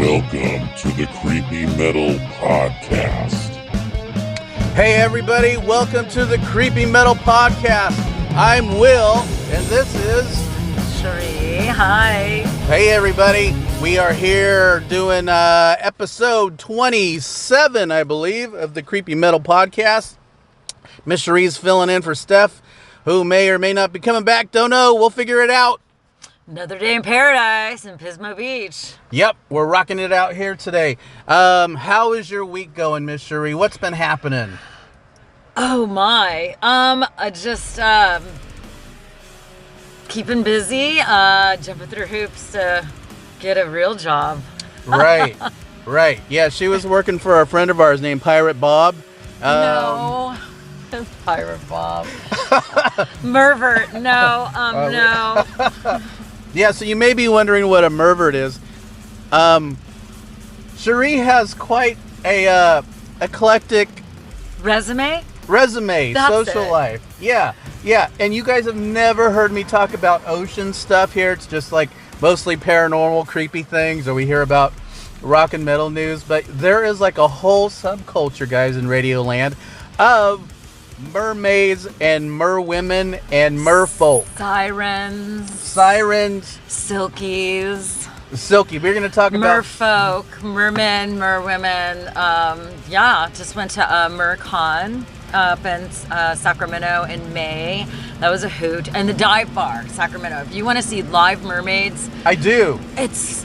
Welcome to the Creepy Metal Podcast. Hey everybody, welcome to the Creepy Metal Podcast. I'm Will, and this is Sheree. Hi. Hey everybody, we are here doing episode 27, I believe, of the Creepy Metal Podcast. Miss Sheree's filling in for Steph, who may or may not be coming back. Don't know. We'll figure it out. Another day in paradise in Pismo Beach. Yep, we're rocking it out here today. How is your week going, Miss Sheree? What's been happening? Oh my. Just keeping busy, jumping through hoops to get a real job. Right. Yeah, she was working for a friend of ours named Pirate Bob. No. Pirate Bob. Mervert. No. No. Yeah, so you may be wondering what a mervert is. Sheree has quite a eclectic Resume, That's social life. Yeah. And you guys have never heard me talk about ocean stuff here. It's just like mostly paranormal, creepy things, or we hear about rock and metal news. But there is like a whole subculture, guys, in Radioland of mermaids and merwomen and merfolk. Sirens. Silkies. Silky. We're going to talk about merfolk, mermen, merwomen. Just went to MerCon up in Sacramento in May. That was a hoot. And the dive bar, Sacramento. If you want to see live mermaids, I do. It's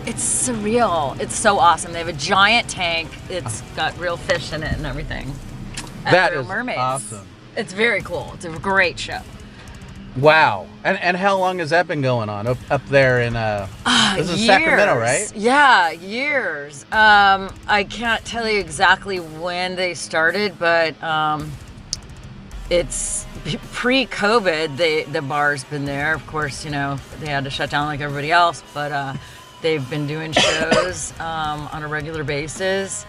surreal. It's so awesome. They have a giant tank. It's got real fish in it and everything. That is mermaids. Awesome. It's very cool. It's a great show. Wow. And how long has that been going on up there in this is years. Sacramento, right? Yeah, years. I can't tell you exactly when they started, but it's pre-COVID. The bar's been there. Of course, they had to shut down like everybody else, but they've been doing shows on a regular basis.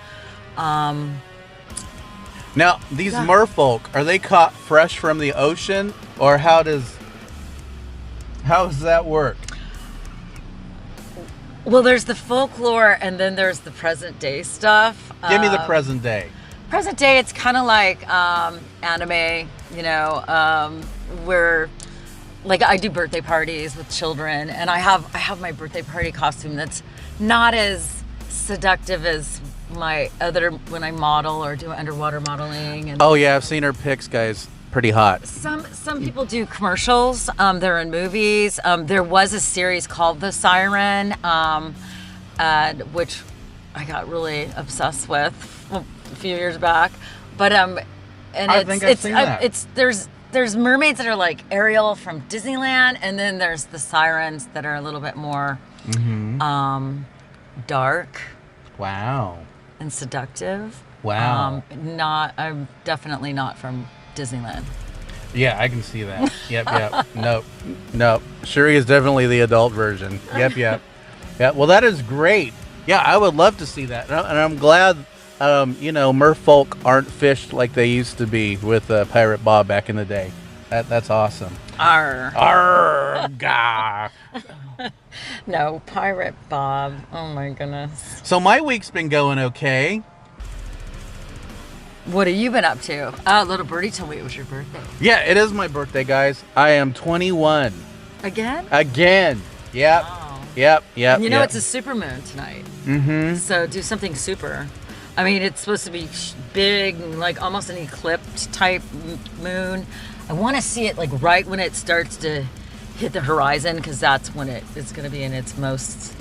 Now, these merfolk, are they caught fresh from the ocean, or how does that work? Well, there's the folklore, and then there's the present day stuff. Give me the present day. Present day, it's kind of like anime, where like I do birthday parties with children, and I have my birthday party costume that's not as seductive as my other when I model or do underwater modeling. And oh yeah, I've seen her pics, guys. Pretty hot. Some people do commercials. They're in movies. There was a series called The Siren, which I got really obsessed with a few years back. But I think I've seen that. There's mermaids that are like Ariel from Disneyland, and then there's the sirens that are a little bit more dark. Wow. And seductive. Wow. I'm definitely not from Disneyland. Yeah, I can see that. Yep. Nope. Sheree is definitely the adult version. Yep. Yeah, well, that is great. Yeah, I would love to see that. And I'm glad, merfolk aren't fished like they used to be with Pirate Bob back in the day. That's awesome. Arr, gah. No, Pirate Bob. Oh my goodness. So my week's been going okay. What have you been up to? Little birdie told me it was your birthday. Yeah, it is my birthday, guys. I am 21. Again? Yep. Wow. Yep. And it's a supermoon tonight. Mm-hmm. So do something super. I mean, it's supposed to be big, like almost an eclipse type moon. I want to see it like right when it starts to hit the horizon, because that's when it's going to be in its most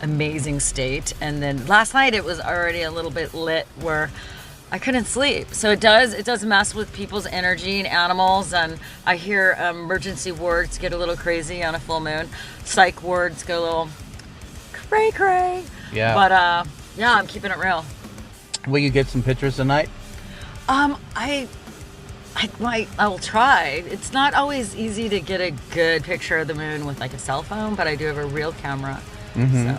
amazing state. And then last night it was already a little bit lit where I couldn't sleep. So it does mess with people's energy and animals. And I hear emergency wards get a little crazy on a full moon. Psych wards go a little cray. Yeah. But I'm keeping it real. Will you get some pictures tonight? I'll try. It's not always easy to get a good picture of the moon with like a cell phone, but I do have a real camera. Mm-hmm. So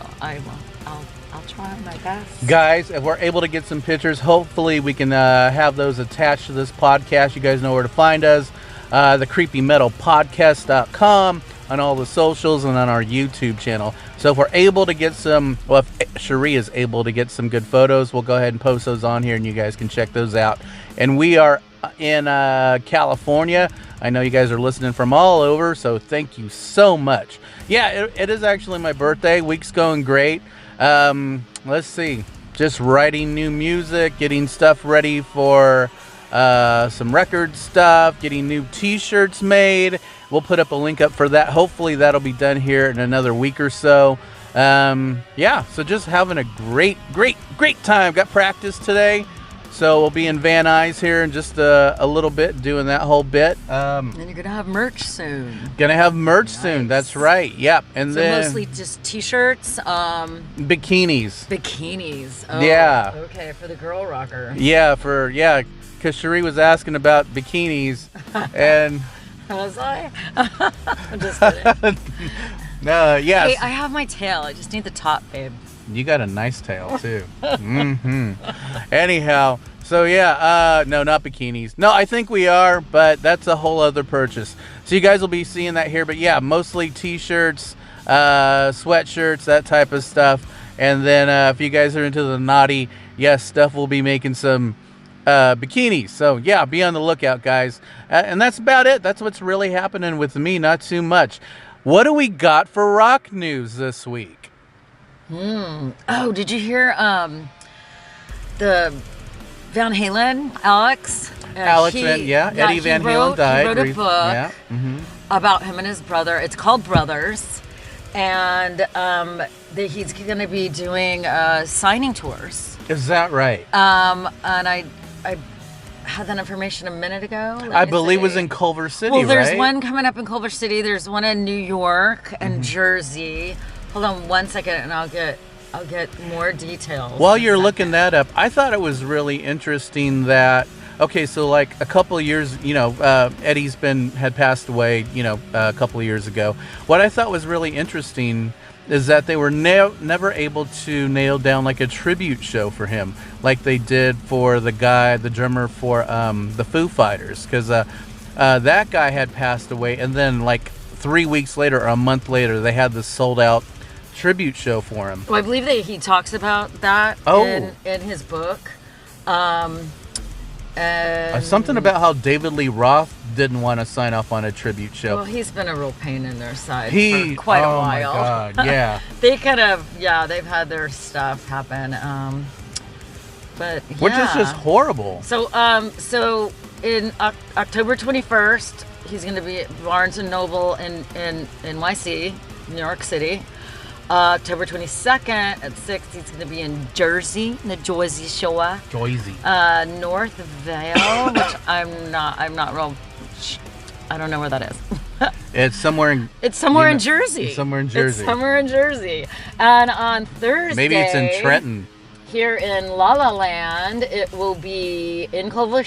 I'll try my best. Guys, if we're able to get some pictures, hopefully we can have those attached to this podcast. You guys know where to find us. The creepymetalpodcast.com. on all the socials and on our YouTube channel. So if we're able to get some, well, if Sheree is able to get some good photos, we'll go ahead and post those on here and you guys can check those out. And we are in California. I know you guys are listening from all over, so thank you so much. Yeah, it is actually my birthday. Week's going great. Let's see. Just writing new music, getting stuff ready for some record stuff, getting new t-shirts made. We'll put up a link up for that. Hopefully that'll be done here in another week or so. Yeah, so just having a great time. Got practice today, so we'll be in Van Nuys here in just a little bit, doing that whole bit. And you're gonna have merch soon. Gonna have merch soon. That's right. Yep. And so then mostly just t-shirts, bikinis. Bikinis. Oh, yeah. Okay, for the girl rocker. Yeah, because Sheree was asking about bikinis, and was I? I'm just kidding. No, yes. Hey, I have my tail. I just need the top, babe. You got a nice tail too. Anyhow, so yeah, no, not bikinis. No, I think we are, but that's a whole other purchase. So you guys will be seeing that here, but yeah, mostly t-shirts, sweatshirts, that type of stuff. And then if you guys are into the naughty, yes, stuff will be making some bikinis. So yeah, be on the lookout, guys. And that's about it. That's what's really happening with me. Not too much. What do we got for rock news this week? Oh, did you hear the Van Halen, Alex? Eddie Van Halen died. He wrote a book about him and his brother. It's called Brothers, and he's going to be doing signing tours. Is that right? And I had that information a minute ago. I believe it was in Culver City, well, there's right? one coming up in Culver City. There's one in New York and Jersey. Hold on one second, and I'll get more details. While you're looking that up, I thought it was really interesting that, okay, so like a couple of years, Eddie's had passed away, a couple of years ago. What I thought was really interesting is that they were never able to nail down like a tribute show for him, like they did for the drummer for the Foo Fighters, because that guy had passed away, and then like 3 weeks later or a month later, they had this sold out tribute show for him. Well, I believe that he talks about that in his book. And something about how David Lee Roth didn't want to sign off on a tribute show. Well, he's been a real pain in their side for quite a while. Oh my God, yeah. They've had their stuff happen. But yeah. Which is just horrible. So in October 21st, he's going to be at Barnes & Noble in NYC, New York City. October 22nd at 6, he's going to be in Jersey, the Jersey Shore. Jersey. North Vale, which I'm not real. I don't know where that is. It's somewhere in. It's somewhere in Jersey. It's somewhere in Jersey. It's somewhere in Jersey. And on Thursday. Maybe it's in Trenton. Here in La La Land, it will be in Culver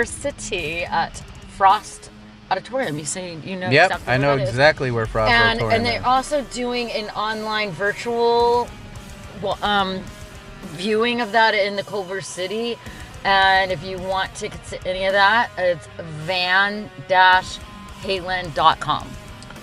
City at Frost Auditorium. You say you know yep, exactly I know where exactly where Frost Auditorium is. And they're also doing an online virtual viewing of that in the Culver City. And if you want tickets to any of that, it's van-halen.com.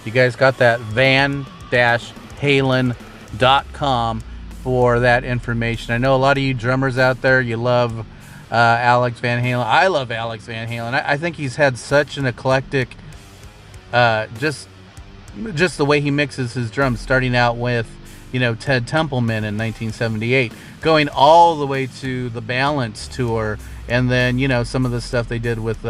You guys got that? van-halen.com for that information. I know a lot of you drummers out there, you love Alex Van Halen. I love Alex Van Halen. I think he's had such an eclectic, just the way he mixes his drums, starting out with, Ted Templeman in 1978, going all the way to the Balance tour, and then, some of the stuff they did with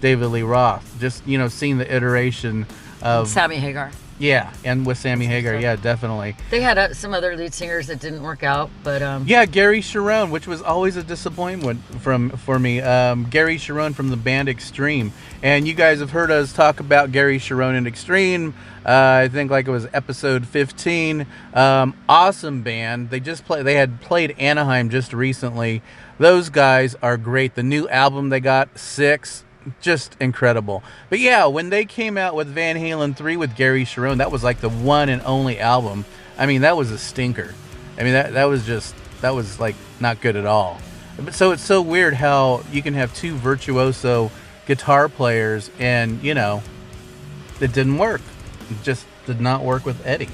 David Lee Roth. Just, seeing the iteration of Sammy Hagar. Yeah, and with Sammy Hagar, yeah, definitely. They had some other lead singers that didn't work out, but yeah, Gary Cherone, which was always a disappointment for me. Gary Cherone from the band Extreme, and you guys have heard us talk about Gary Cherone and Extreme. I think like it was episode 15. Awesome band. They had played Anaheim just recently. Those guys are great. The new album they got, 6. Just incredible. But yeah, when they came out with Van Halen 3 with Gary Cherone, that was like the one and only album. I mean, that was a stinker. I mean, that was like not good at all. So it's so weird how you can have two virtuoso guitar players and, it didn't work. It just did not work with Eddie.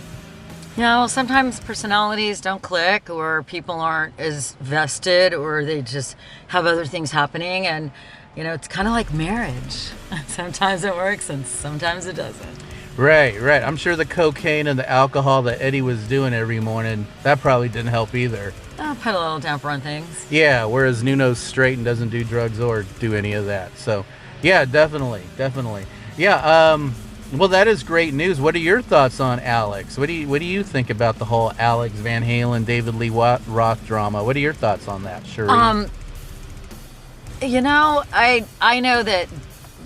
Sometimes personalities don't click, or people aren't as vested, or they just have other things happening. And, it's kind of like marriage. Sometimes it works and sometimes it doesn't. Right. I'm sure the cocaine and the alcohol that Eddie was doing every morning, that probably didn't help either. Put a little damper on things. Yeah, whereas Nuno's straight and doesn't do drugs or do any of that. So, yeah, definitely. Yeah, well, that is great news. What are your thoughts on Alex? What do you think about the whole Alex Van Halen, David Lee Roth drama? What are your thoughts on that, Sheree? I know that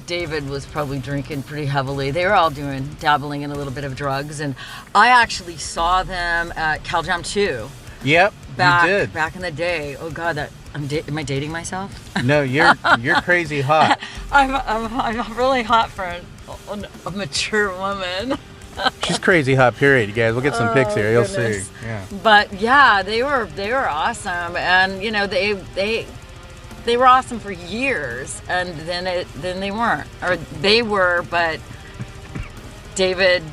David was probably drinking pretty heavily. They were all dabbling in a little bit of drugs, and I actually saw them at Cal Jam 2. Yep, you did. Back in the day. Oh God, am I dating myself? No, you're crazy hot. I'm really hot for a mature woman. She's crazy hot, period, you guys. We'll get some pics here. You'll see. Yeah. But yeah, they were awesome, and they were awesome for years, and then they weren't, or they were, but David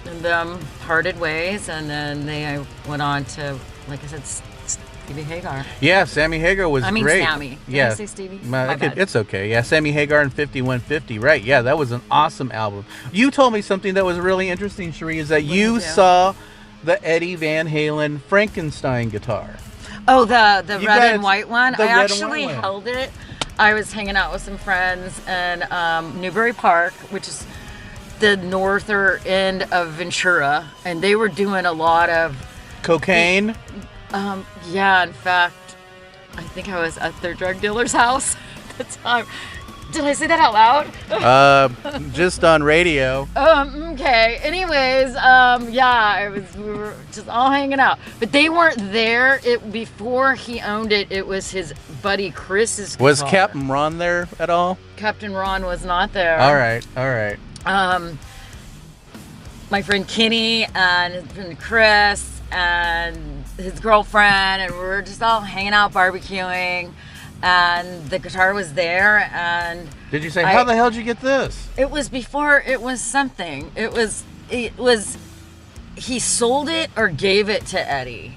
and them parted ways, and then they went on to, like I said, Stevie Hagar. Yeah, Sammy Hagar was great. Sammy. Did I say Stevie? My bad. It's okay. Yeah, Sammy Hagar and 5150. Right. Yeah, that was an awesome album. You told me something that was really interesting, Sheree, is that you saw the Eddie Van Halen Frankenstein guitar. Oh, the red and white one? I actually held it. I was hanging out with some friends in Newbury Park, which is the northern end of Ventura, and they were doing a lot of cocaine. Yeah, in fact, I think I was at their drug dealer's house at the time. Did I say that out loud? Just on radio. Okay. Anyways, we were just all hanging out. But they weren't there. Before he owned it, it was his buddy Chris's guitar. Was Captain Ron there at all? Captain Ron was not there. All right. My friend Kenny and his friend Chris and his girlfriend, and we were just all hanging out, barbecuing. And the guitar was there, and did you say, how the hell did you get this? It was before it was something. It was he sold it or gave it to Eddie.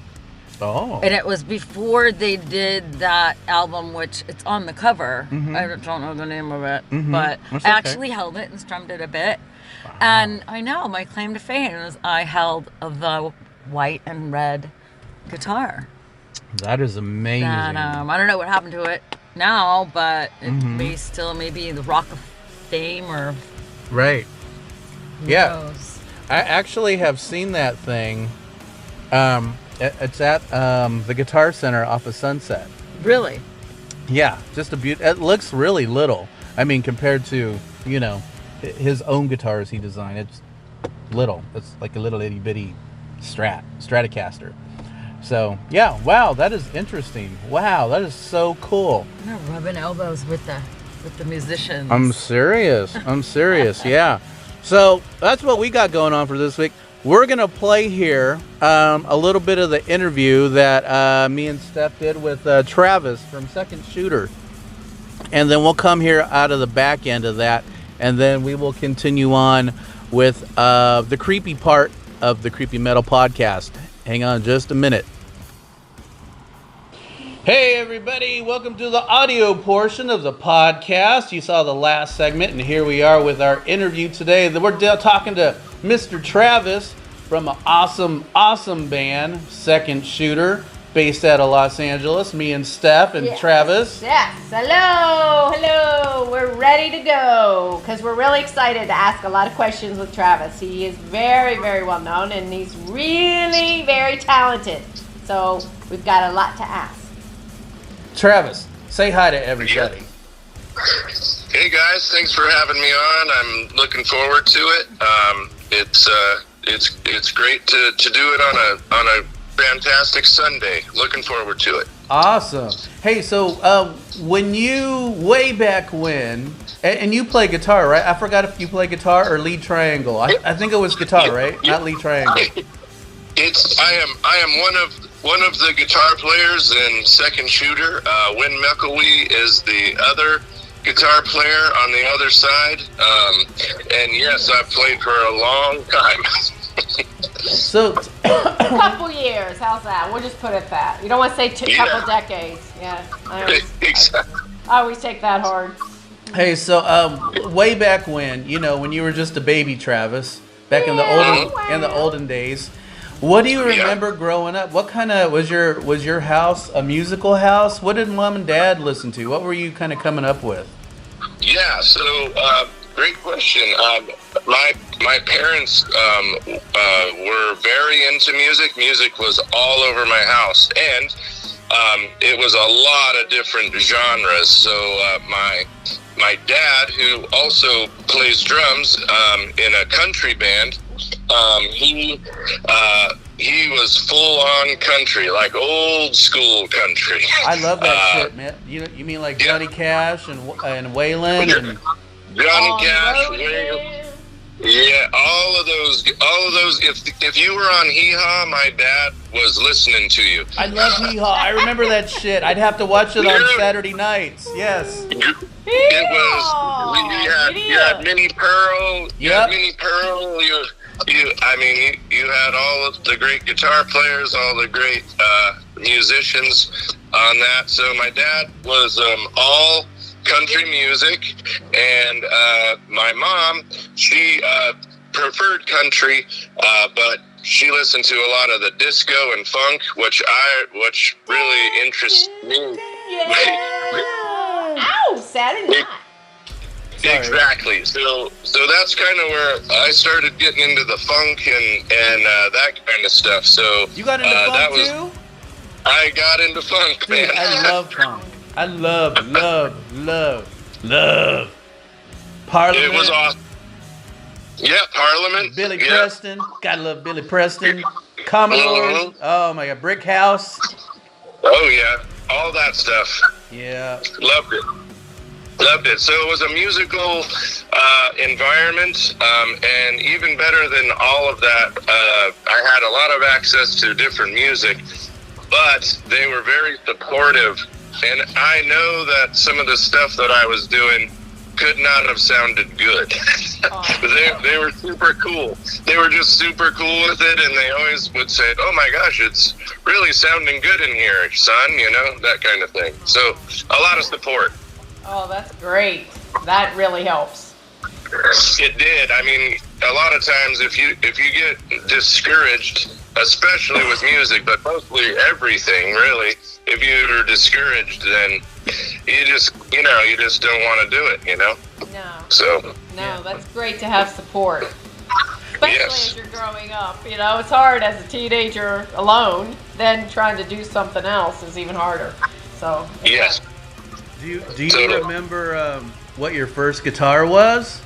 Oh. And it was before they did that album, which it's on the cover. Mm-hmm. I don't know the name of it, but I actually held it and strummed it a bit. Wow. And I know my claim to fame was I held the white and red guitar. That is amazing. And, I don't know what happened to it now, but it may still maybe the Rock of Fame or... Right. Who knows? I actually have seen that thing. It's at the Guitar Center off of Sunset. Really? Yeah, just a beaut. It looks really little. I mean, compared to, his own guitars he designed. It's little. It's like a little itty bitty Stratocaster. So, yeah, wow, that is interesting. Wow, that is so cool. I'm not rubbing elbows with the musicians. I'm serious, yeah. So, that's what we got going on for this week. We're going to play here a little bit of the interview that me and Steph did with Travis from Second Shooter. And then we'll come here out of the back end of that, and then we will continue on with the creepy part of the Creepy Metal Podcast. Hang on just a minute. Hey everybody, welcome to the audio portion of the podcast. You saw the last segment, and here we are with our interview today. We're talking to Mr. Travis from an awesome band, Second Shooter, based out of Los Angeles. Me and Steph and Travis. Yes, hello. We're ready to go because we're really excited to ask a lot of questions with Travis. He is very, very well known, and he's really very talented. So we've got a lot to ask. Travis, say hi to everybody. Hey guys, thanks for having me on. I'm looking forward to it. It's great to do it on a fantastic Sunday. Looking forward to it. Awesome. Hey, so when you, way back when, and you play guitar, right? I forgot if you play guitar or lead triangle. I think it was guitar, right? Not lead triangle. I am one of the guitar players in Second Shooter. Win McElwee is the other guitar player on the other side. And yes, I've played for a long time. So, A couple years, how's that? We'll just put it that. You don't want to say couple decades. Yeah, I always take that hard. hey, so way back when, when you were just a baby, Travis, back in the olden days, what do you remember growing up? What kind of was your house a musical house? What did mom and dad listen to? What were you kind of coming up with? Yeah, so great question. My parents were very into music. Music was all over my house, and it was a lot of different genres. So my dad, who also plays drums in a country band, he was full on country, like old school country. I love that shit, man. You mean like Johnny Cash and Waylon and Johnny Cash, Waylon. Yeah, all of those. If you were on Hee Haw, my dad was listening to you. I love Hee Haw. I remember that shit. I'd have to watch it on Saturday nights. Yes. It was. You had Minnie Pearl. You had Minnie Pearl. You had all of the great guitar players, all the great musicians on that. So my dad was all country music, and my mom, she preferred country, but she listened to a lot of the disco and funk, which really interests me. Ow, Saturday night. Exactly. So that's kind of where I started getting into the funk and that kind of stuff. So you got into funk too? I got into funk, man. Dude, I love funk. I love Parliament. It was awesome. Yeah, Parliament. Billy Preston. Gotta love Billy Preston. Commodores. Oh my God, Brick House. Oh yeah, all that stuff. Yeah. Loved it. So it was a musical environment, and even better than all of that, I had a lot of access to different music, but they were very supportive. And I know that some of the stuff that I was doing could not have sounded good. They were super cool. They were just super cool with it, and they always would say, "Oh my gosh, it's really sounding good in here, son," that kind of thing. So a lot of support. Oh, that's great. That really helps. It did. I mean, a lot of times if you get discouraged, especially with music, but mostly everything, really, if you're discouraged, then you just don't want to do it, No. So. No, that's great to have support. Especially as you're growing up. It's hard as a teenager alone. Then trying to do something else is even harder. So. Yes. Do you remember what your first guitar was?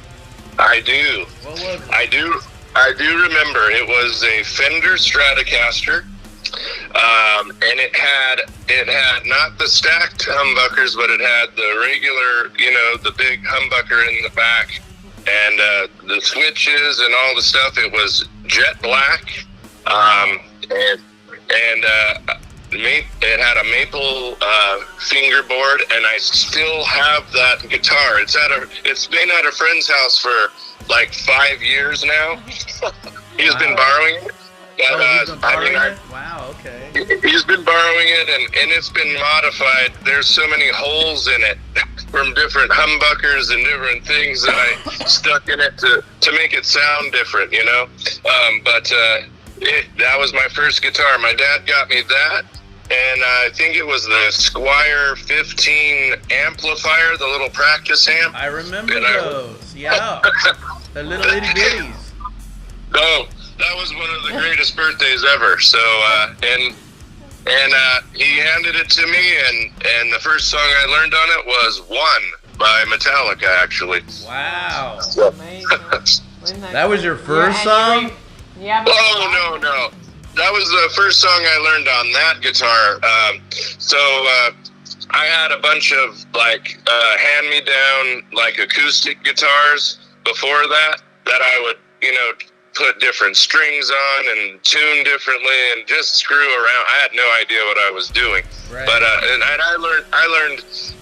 I do. What was it? I do remember. It was a Fender Stratocaster, and it had not the stacked humbuckers, but it had the regular, the big humbucker in the back, and the switches and all the stuff. It was jet black, and it had a maple fingerboard, and I still have that guitar. It's been at a friend's house for like 5 years now. He's been borrowing it. But, wow, okay. He's been borrowing it, and it's been modified. There's so many holes in it from different humbuckers and different things that I stuck in it to make it sound different, But that was my first guitar. My dad got me that, and I think it was the Squire 15 amplifier, the little practice amp. I remember those. Yeah, the little itty bitties. Oh, that was one of the greatest birthdays ever. So, and he handed it to me, and the first song I learned on it was "One" by Metallica, actually. Wow. Amazing. That was your first song? Yeah. Oh, no. That was the first song I learned on that guitar. I had a bunch of hand-me-down acoustic guitars before that I would put different strings on and tune differently and just screw around. I had no idea what I was doing. Right. But and I learned.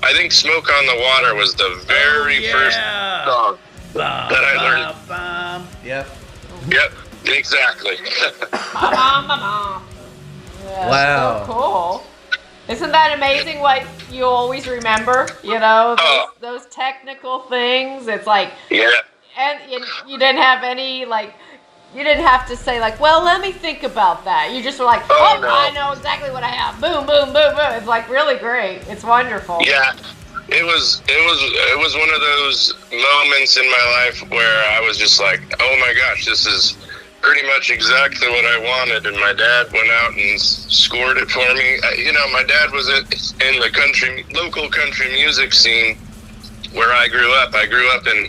I think "Smoke on the Water" was the very first song that I learned. Yep. Yep. Exactly. Yeah, Wow. So cool. Isn't that amazing what you always remember? You know, those technical things. It's like, Yeah. and you didn't have any, like, you didn't have to say, like, well, let me think about that. You just were like, Oh, no. I know exactly what I have. Boom, boom, boom, boom. It's like really great. It's wonderful. Yeah. It was one of those moments in my life where I was just like, oh my gosh, this is pretty much exactly what I wanted. And my dad went out and scored it for me. You know, my dad was in the local country music scene where I grew up. I grew up in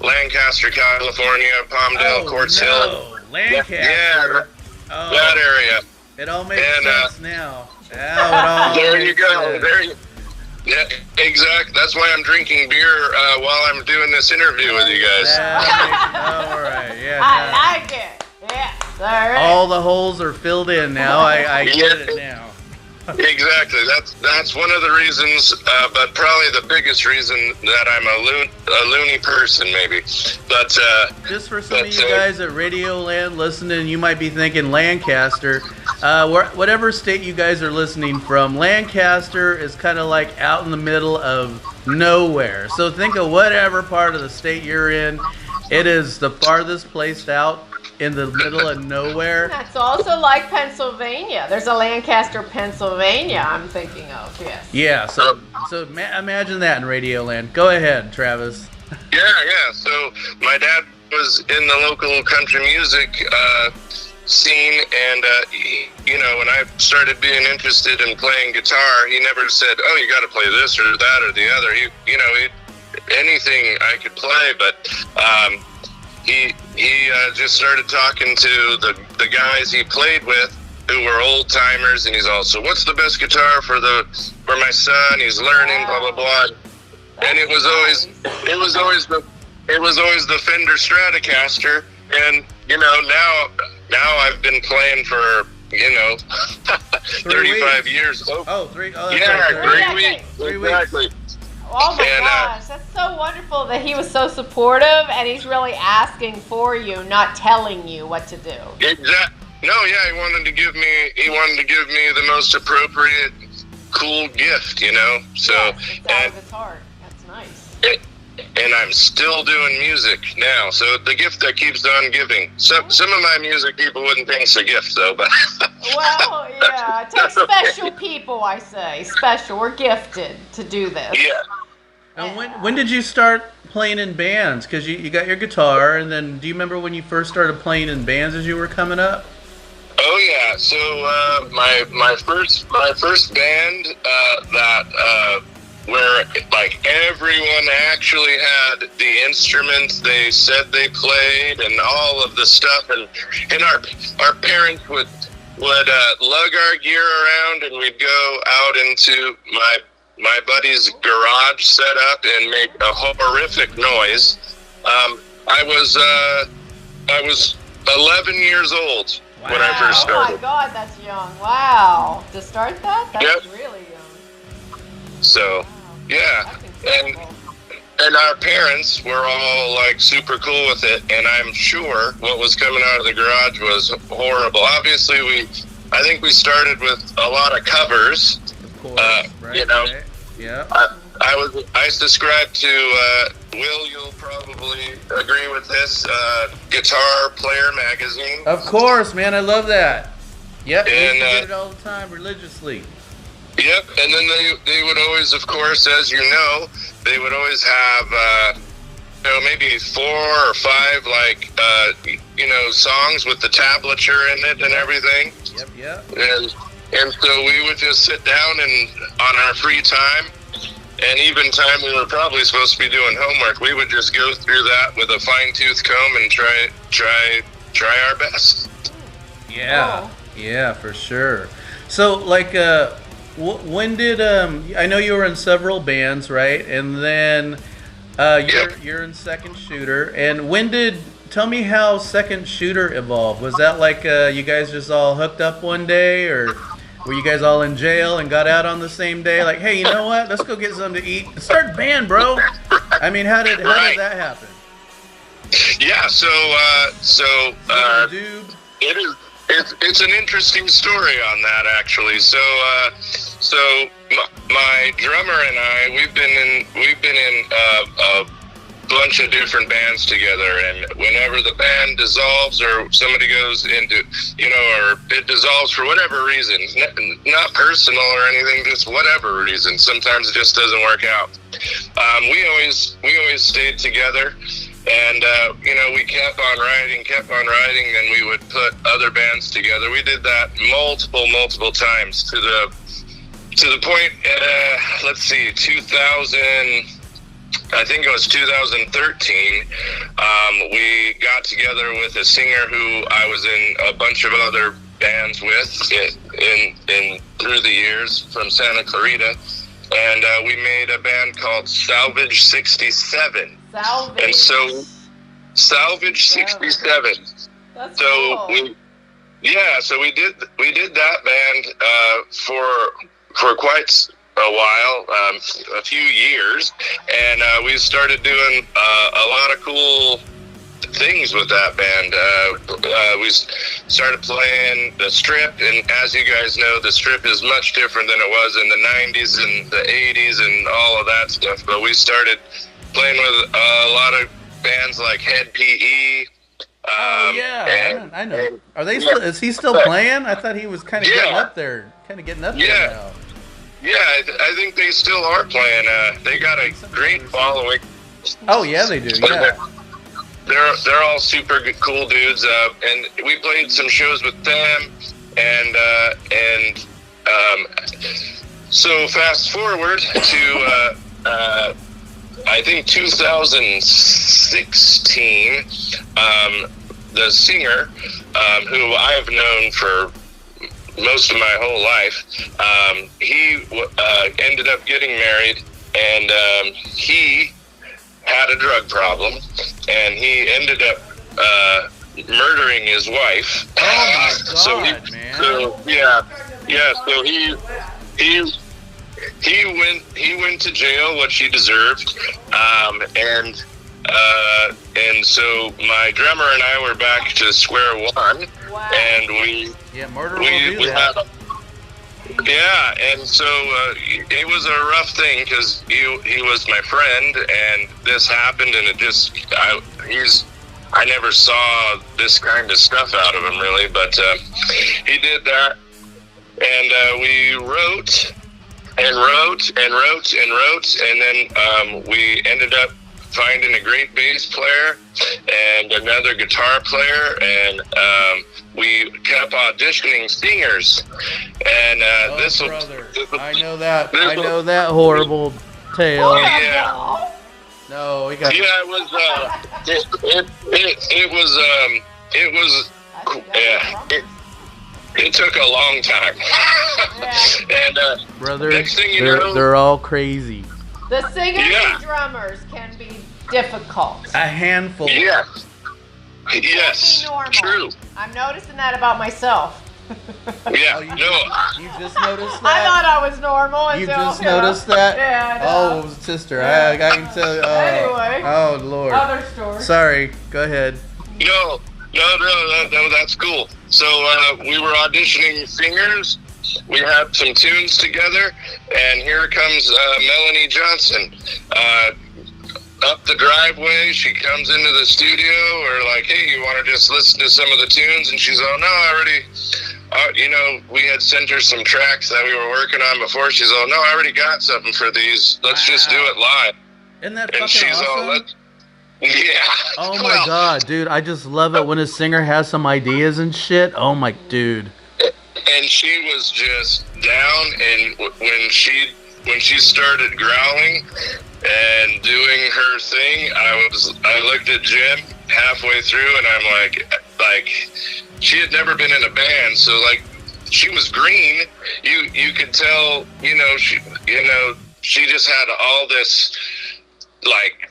Lancaster, California, Palmdale, Quartz Hill. Lancaster. Yeah, Oh, that area. it all makes And, sense now. Now it all There you makes go. sense. There you. Yeah, exactly. That's why I'm drinking beer while I'm doing this interview with you guys. All right. Yeah. I like it. Yes, all right. All the holes are filled in now. I get it now. Exactly. That's one of the reasons, but probably the biggest reason that I'm a loony person, maybe. But Just for some of you guys at Radio Land listening, you might be thinking Lancaster. Whatever state you guys are listening from, Lancaster is kind of like out in the middle of nowhere. So think of whatever part of the state you're in. It is the farthest place out in the middle of nowhere. That's also like Pennsylvania. There's a Lancaster, Pennsylvania, I'm thinking of, yes. Yeah, so imagine that in Radio Land. Go ahead, Travis. yeah. So my dad was in the local country music scene, and you know, when I started being interested in playing guitar, he never said, "Oh, you got to play this or that or the other." Anything I could play, but he just started talking to the guys he played with, who were old timers, and he's also, "What's the best guitar for my son? He's learning, blah blah blah." And it was always the Fender Stratocaster, and you know, now I've been playing for 35 years. Oh, three. Oh, that's Yeah, right, 3 weeks. 3 weeks. Exactly. Oh my And, gosh, that's so wonderful that he was so supportive and he's really asking for you, not telling you what to do. No, yeah, he wanted to give me the most appropriate, cool gift, you know. So, Yes, it's out of his heart. That's nice. and I'm still doing music now. So the gift that keeps on giving. Some of my music people wouldn't think it's a gift though, but Well, yeah, it takes special people, I say. Special. We're gifted to do this. yeah. And when did you start playing in bands? Because you got your guitar, and then do you remember when you first started playing in bands as you were coming up? Oh yeah. So my first band where like everyone actually had the instruments they said they played and all of the stuff, and our parents would lug our gear around, and we'd go out into my buddy's garage set up and make a horrific noise. I was 11 years old when I first Oh my started. God, that's young. Wow. To start that? That's Yep. really young. So, yeah. That's And incredible. and our parents were all like super cool with it, and I'm sure what was coming out of the garage was horrible. Obviously, I think we started with a lot of covers. Of course, right? You know, right. Yeah. I subscribe to Will, you'll probably agree with this, Guitar Player magazine. Of course, man. I love that. Yep. We used And, to get it all the time, religiously. Yep, and then they would always, of course, as you know, they would always have maybe 4 or 5 like songs with the tablature in it and everything. Yep. And so we would just sit down and on our free time, and even time we were probably supposed to be doing homework, we would just go through that with a fine-tooth comb and try our best. Yeah. Yeah, for sure. So, like, when did I know you were in several bands, right? And then you're in Second Shooter. And when did tell me how Second Shooter evolved. Was that like you guys just all hooked up one day, or were you guys all in jail and got out on the same day? Like, hey, you know what? Let's go get something to eat. Start a band, bro. I mean, how did that happen? Yeah, Dude. It's an interesting story on that, actually. So my drummer and I, we've been in a bunch of different bands together, and whenever the band dissolves or somebody goes into, or it dissolves for whatever reason, not personal or anything, just whatever reason, sometimes it just doesn't work out. We always stayed together. And, we kept on writing, and we would put other bands together. We did that multiple times to the point, let's see, 2013, we got together with a singer who I was in a bunch of other bands with in through the years from Santa Clarita. And we made a band called Salvage 67. Salvage. And so, Salvage 67. That's so cool. we did that band for quite a while, a few years, and we started doing a lot of cool things with that band. We started playing the Strip, and as you guys know, the Strip is much different than it was in the 90s and the 80s and all of that stuff. But we started playing with a lot of bands like Head PE. I know. Are they still? Is he still playing? I thought he was kind of getting up there now. Yeah, I think they still are playing. They got a great following. Oh yeah, they do. Yeah. They're all super cool dudes, and we played some shows with them, and so fast forward to I think 2016, the singer who I've known for most of my whole life, he ended up getting married, and he had a drug problem, and he ended up murdering his wife. Oh my God, man! So he went to jail, what he deserved, and so my drummer and I were back to square one. Wow. And murder will do that. And so it was a rough thing because he was my friend, and this happened, and I never saw this kind of stuff out of him really, but he did that, and we wrote, and then we ended up finding a great bass player and another guitar player, and we kept auditioning singers, and I know that horrible tale. Oh, yeah. No, we got. Yeah, it was. It took a long time. And brother, next thing you know, they're all crazy. The singers and drummers can be difficult. A handful. Yes. Be normal. True. I'm noticing that about myself. Yeah. You just noticed that? I thought I was normal until You just noticed that? Yeah. Oh, sister, I can tell you. Anyway. Oh, Lord. Other story. Sorry. Go ahead. No, that's cool. So we were auditioning singers. We had some tunes together, and here comes Melanie Johnson. Up the driveway, she comes into the studio. We're like, hey, you want to just listen to some of the tunes? And she's, oh, no, I already, we had sent her some tracks that we were working on before. She's, oh, no, I already got something for these. Let's just do it live. Isn't that And fucking she's awesome? all, yeah. Oh my God, dude! I just love it when a singer has some ideas and shit. Oh my dude. And she was just down, and when she started growling and doing her thing, I looked at Jim halfway through, and I'm like she had never been in a band, so like she was green. You could tell, she just had all this like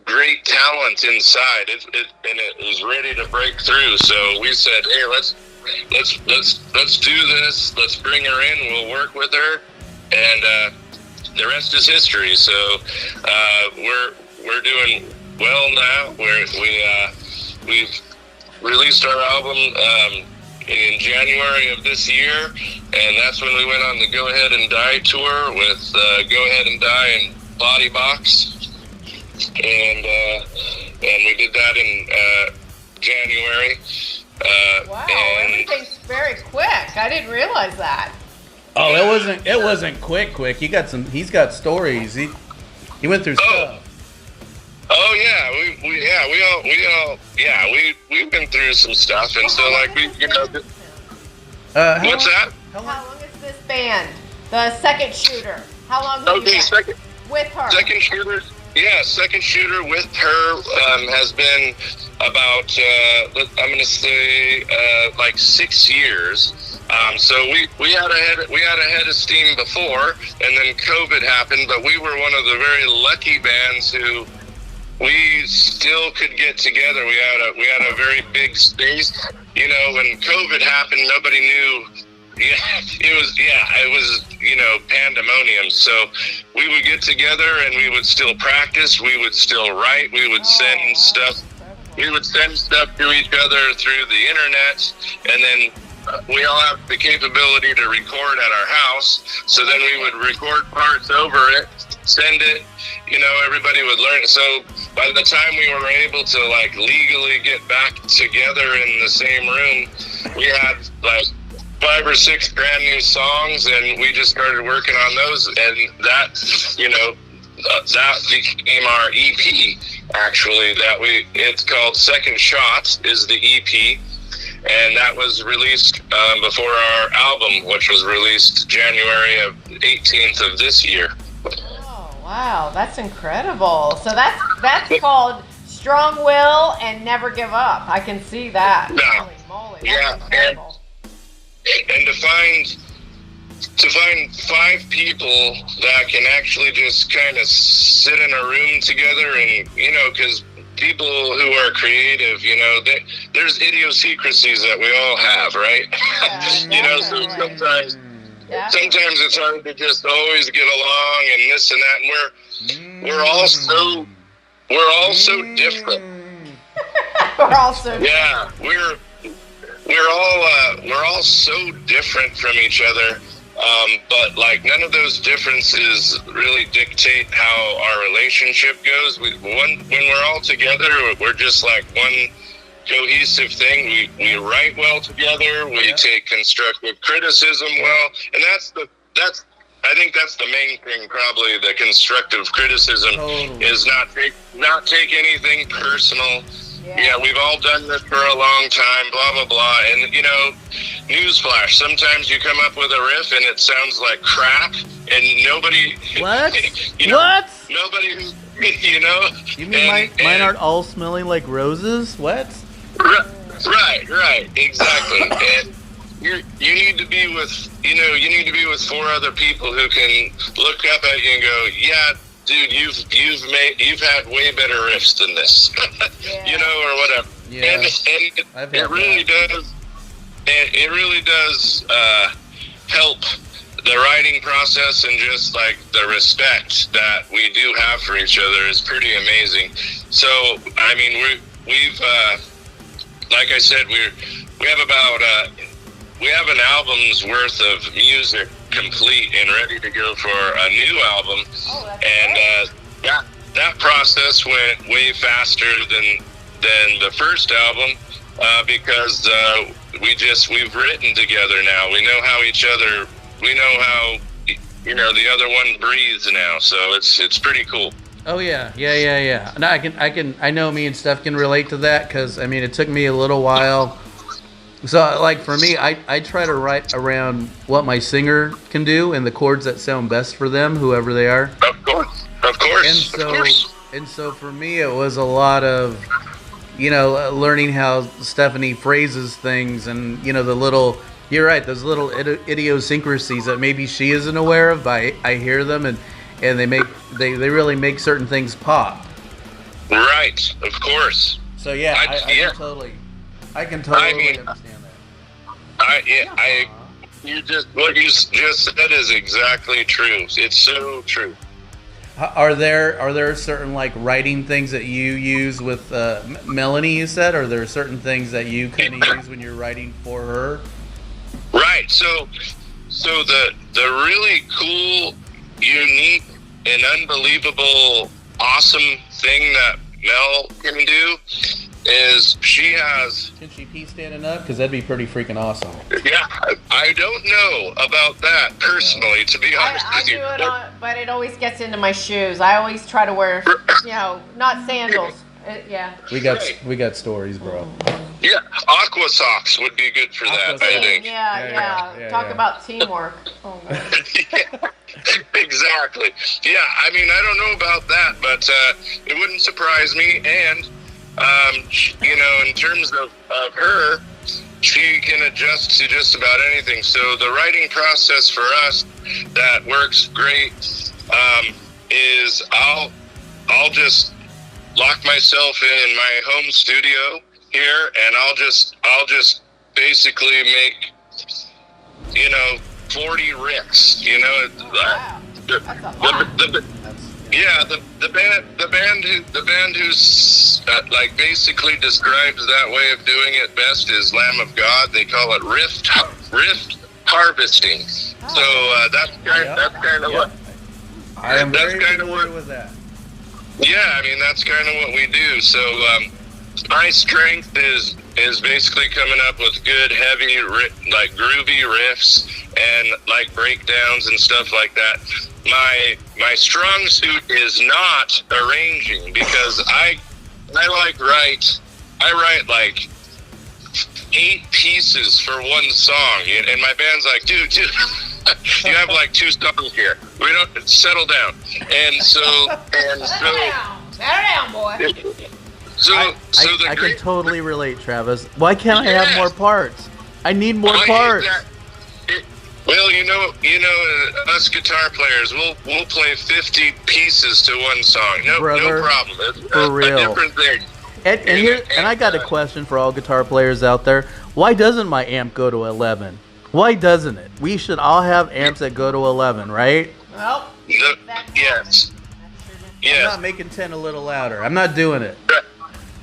great talent inside. And it was ready to break through. So we said, hey, let's do this. Let's bring her in. We'll work with her, and the rest is history. So we're doing well now. We've released our album in January of this year, and that's when we went on the Go Ahead and Die tour with Go Ahead and Die and Body Box, and we did that in January. Wow, everything's very quick. I didn't realize that. Oh, it wasn't quick. He's got stories. He went through stuff. Oh yeah, we've been through some stuff, and so like what's that? How long is this band? The Second Shooter. How long have you been with her? Second Shooter. Yeah, Second Shooter with her has been about I'm going to say like 6 years. So we had a head of steam before, and then COVID happened. But we were one of the very lucky bands who we still could get together. We had a very big space. You know, when COVID happened, nobody knew. Yeah, it was pandemonium. So we would get together and we would still practice. We would still write. We would send stuff. We would send stuff to each other through the internet, and then we all have the capability to record at our house. So then we would record parts over it, send it. You know, everybody would learn it. So by the time we were able to like legally get back together in the same room, we had like 5 or 6 brand new songs, and we just started working on those, and that that became our EP. Actually, it's called Second Shot is the EP, and that was released before our album, which was released January 18th of this year. Oh wow, that's incredible. So that's called Strong Will and Never Give Up. I can see that. No. Holy moly, that's incredible. And to find 5 people that can actually just kind of sit in a room together, and because people who are creative, there's idiosyncrasies that we all have, right? Yeah, so sometimes it's hard to just always get along and this and that, and we're all so different. We're all so different. Yeah, we're all so different from each other, but like none of those differences really dictate how our relationship goes. When we're all together, we're just like one cohesive thing. We write well together. We take constructive criticism well, and I think that's the main thing. Probably the constructive criticism is not take anything personal. Yeah, we've all done this for a long time, blah, blah, blah. And, newsflash, sometimes you come up with a riff and it sounds like crap, and nobody... What? What? Nobody, You mean mine aren't all smelling like roses? What? Right, exactly. And you need to be with, 4 other people who can look up at you and go, yeah, dude, you've had way better riffs than this, or whatever. Yeah. And it really does help the writing process, and just like the respect that we do have for each other is pretty amazing. So, I mean, we've like I said, we have an album's worth of music complete and ready to go for a new album. And that process went way faster than the first album, because we've written together now. We know how the other one breathes now, so it's pretty cool. Oh yeah. No, I know me and Steph can relate to that, because I mean it took me a little while. So, like, for me, I try to write around what my singer can do and the chords that sound best for them, whoever they are. Of course. And so for me, it was a lot of, learning how Stephanie phrases things, and, you're right, those little idiosyncrasies that maybe she isn't aware of, but I hear them, and they really make certain things pop. Right, of course. So yeah, I can totally understand that. You just what you just said is exactly true. It's so true. Are there certain like writing things that you use with Melanie? You said, or are there certain things that you kind of use when you're writing for her? Right. So the really cool, unique, and unbelievable, awesome thing that Mel can do is she has. Can she pee standing up? Because that'd be pretty freaking awesome. Yeah, I don't know about that personally, to be honest I with do you. it on, but it always gets into my shoes. I always try to wear, not sandals. Yeah. We got stories, bro. Yeah, aqua socks would be good for that, I think. Yeah. Talk about teamwork. Oh, man. Yeah, exactly. Yeah, I mean, I don't know about that, but it wouldn't surprise me. And, in terms of her, she can adjust to just about anything. So the writing process for us that works great is I'll just lock myself in my home studio here, and I'll just basically make 40 riffs. Wow. That's a lot. The band who's basically describes that way of doing it best is Lamb of God. They call it rift harvesting. So that's kind of what I am very familiar with that. Yeah, I mean that's kind of what we do. So my strength is basically coming up with good, heavy, groovy riffs and like breakdowns and stuff like that. My strong suit is not arranging, because I write like 8 pieces for one song, and my band's like, dude, you have like 2 songs here. We don't settle down, and so Settle down, boy. I can totally relate, Travis. Why can't I have more parts? I need more parts. Well, us guitar players, we'll play 50 pieces to one song. No problem. It's for real. A different thing. And I got a question for all guitar players out there. Why doesn't my amp go to 11? Why doesn't it? We should all have amps that go to 11, right? Well, yes. I'm not making 10 a little louder. I'm not doing it.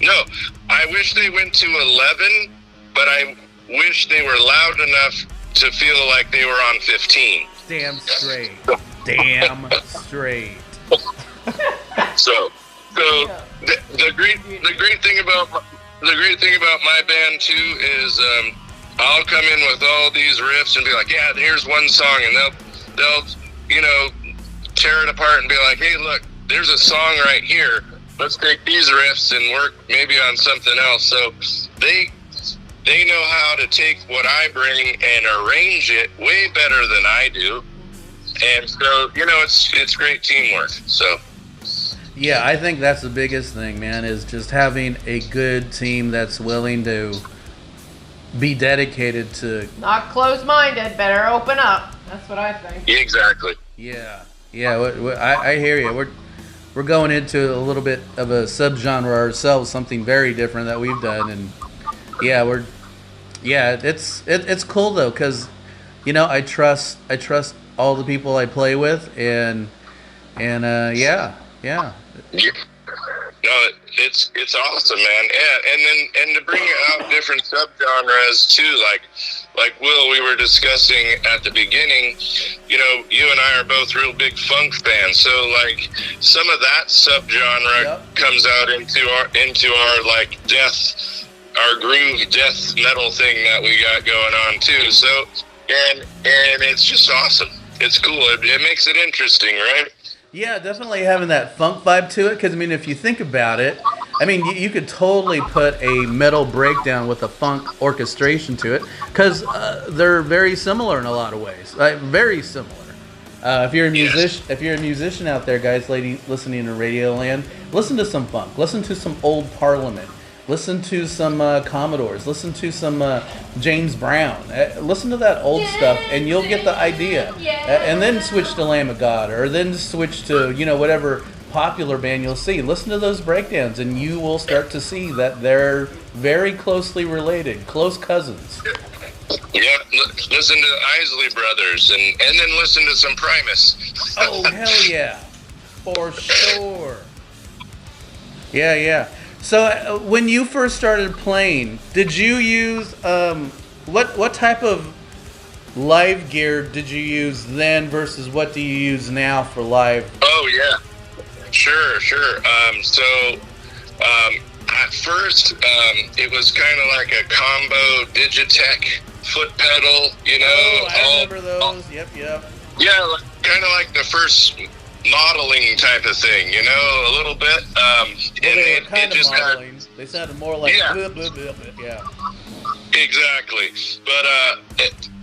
No, I wish they went to 11, but I wish they were loud enough to feel like they were on 15. Damn straight. Damn straight. So the great thing about my band too is I'll come in with all these riffs and be like, yeah, here's one song, and they'll tear it apart and be like, hey, look, there's a song right here. Let's take these riffs and work maybe on something else. So they know how to take what I bring and arrange it way better than I do. And so, it's great teamwork. So yeah, I think that's the biggest thing, man, is just having a good team that's willing to be dedicated to... Not closed-minded, better open up. That's what I think. Exactly. Yeah, I hear you. We're going into a little bit of a subgenre ourselves, something very different that we've done, and it's cool though, because I trust all the people I play with, and yeah. No, it's awesome, man. Yeah, and to bring out different subgenres too, like Will, we were discussing at the beginning. You and I are both real big funk fans, so like some of that subgenre comes out into our like our groove death metal thing that we got going on too. So and it's just awesome. It's cool. It makes it interesting, right? Yeah, definitely having that funk vibe to it. Because if you think about it, you could totally put a metal breakdown with a funk orchestration to it. Because they're very similar in a lot of ways. Very similar. If you're a musician out there, guys, ladies, listening to Radio Land, listen to some funk. Listen to some old Parliament. Listen to some Commodores. Listen to some James Brown. Listen to that old stuff, and you'll get the idea. And then switch to Lamb of God, or then switch to whatever popular band, you'll see. Listen to those breakdowns, and you will start to see that they're very closely related, close cousins. Yeah, listen to the Isley Brothers, and then listen to some Primus. Oh, hell yeah. For sure. Yeah, yeah. So when you first started playing, did you use, what type of live gear did you use then versus what do you use now for live? Oh, yeah. Sure. At first, it was kind of like a combo Digitech foot pedal, you know. Oh, I remember those. Yep. Yeah, kind of like the first modeling type of thing, you know, a little bit. Well, they were kind of just modeling. They sounded more like yeah. Yeah. Exactly, but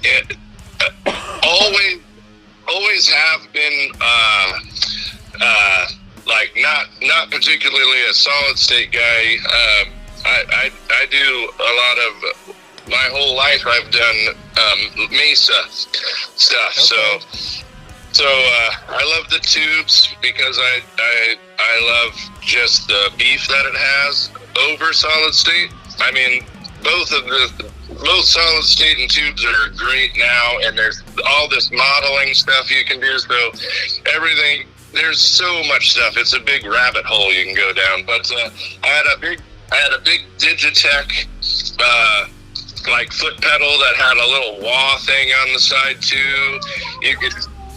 it always have been like not particularly a solid state guy. I do a lot of my whole life. I've done Mesa stuff, Okay. so I love the tubes because I love just the beef that it has over solid state. I mean, both solid state and tubes are great now, and there's all this modeling stuff you can do. So everything, there's so much stuff. It's a big rabbit hole you can go down. But I had a big Digitech like foot pedal that had a little wah thing on the side too. You could,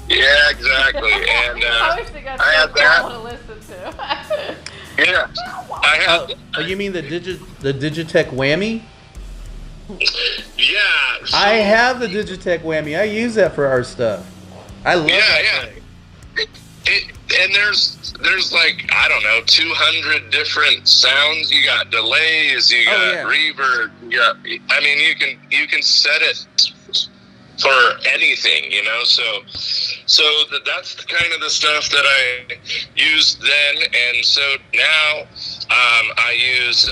yeah, exactly. And I had that. To listen to. Yeah, I had. Oh, you mean the Digitech whammy? Yeah. So, I have the Digitech whammy. I use that for our stuff. I love that thing. And there's like, I don't know, 200 different sounds. You got delays, you got reverb, I mean, you can set it for anything, you know. So that's kind of the stuff that I used then, and so now I use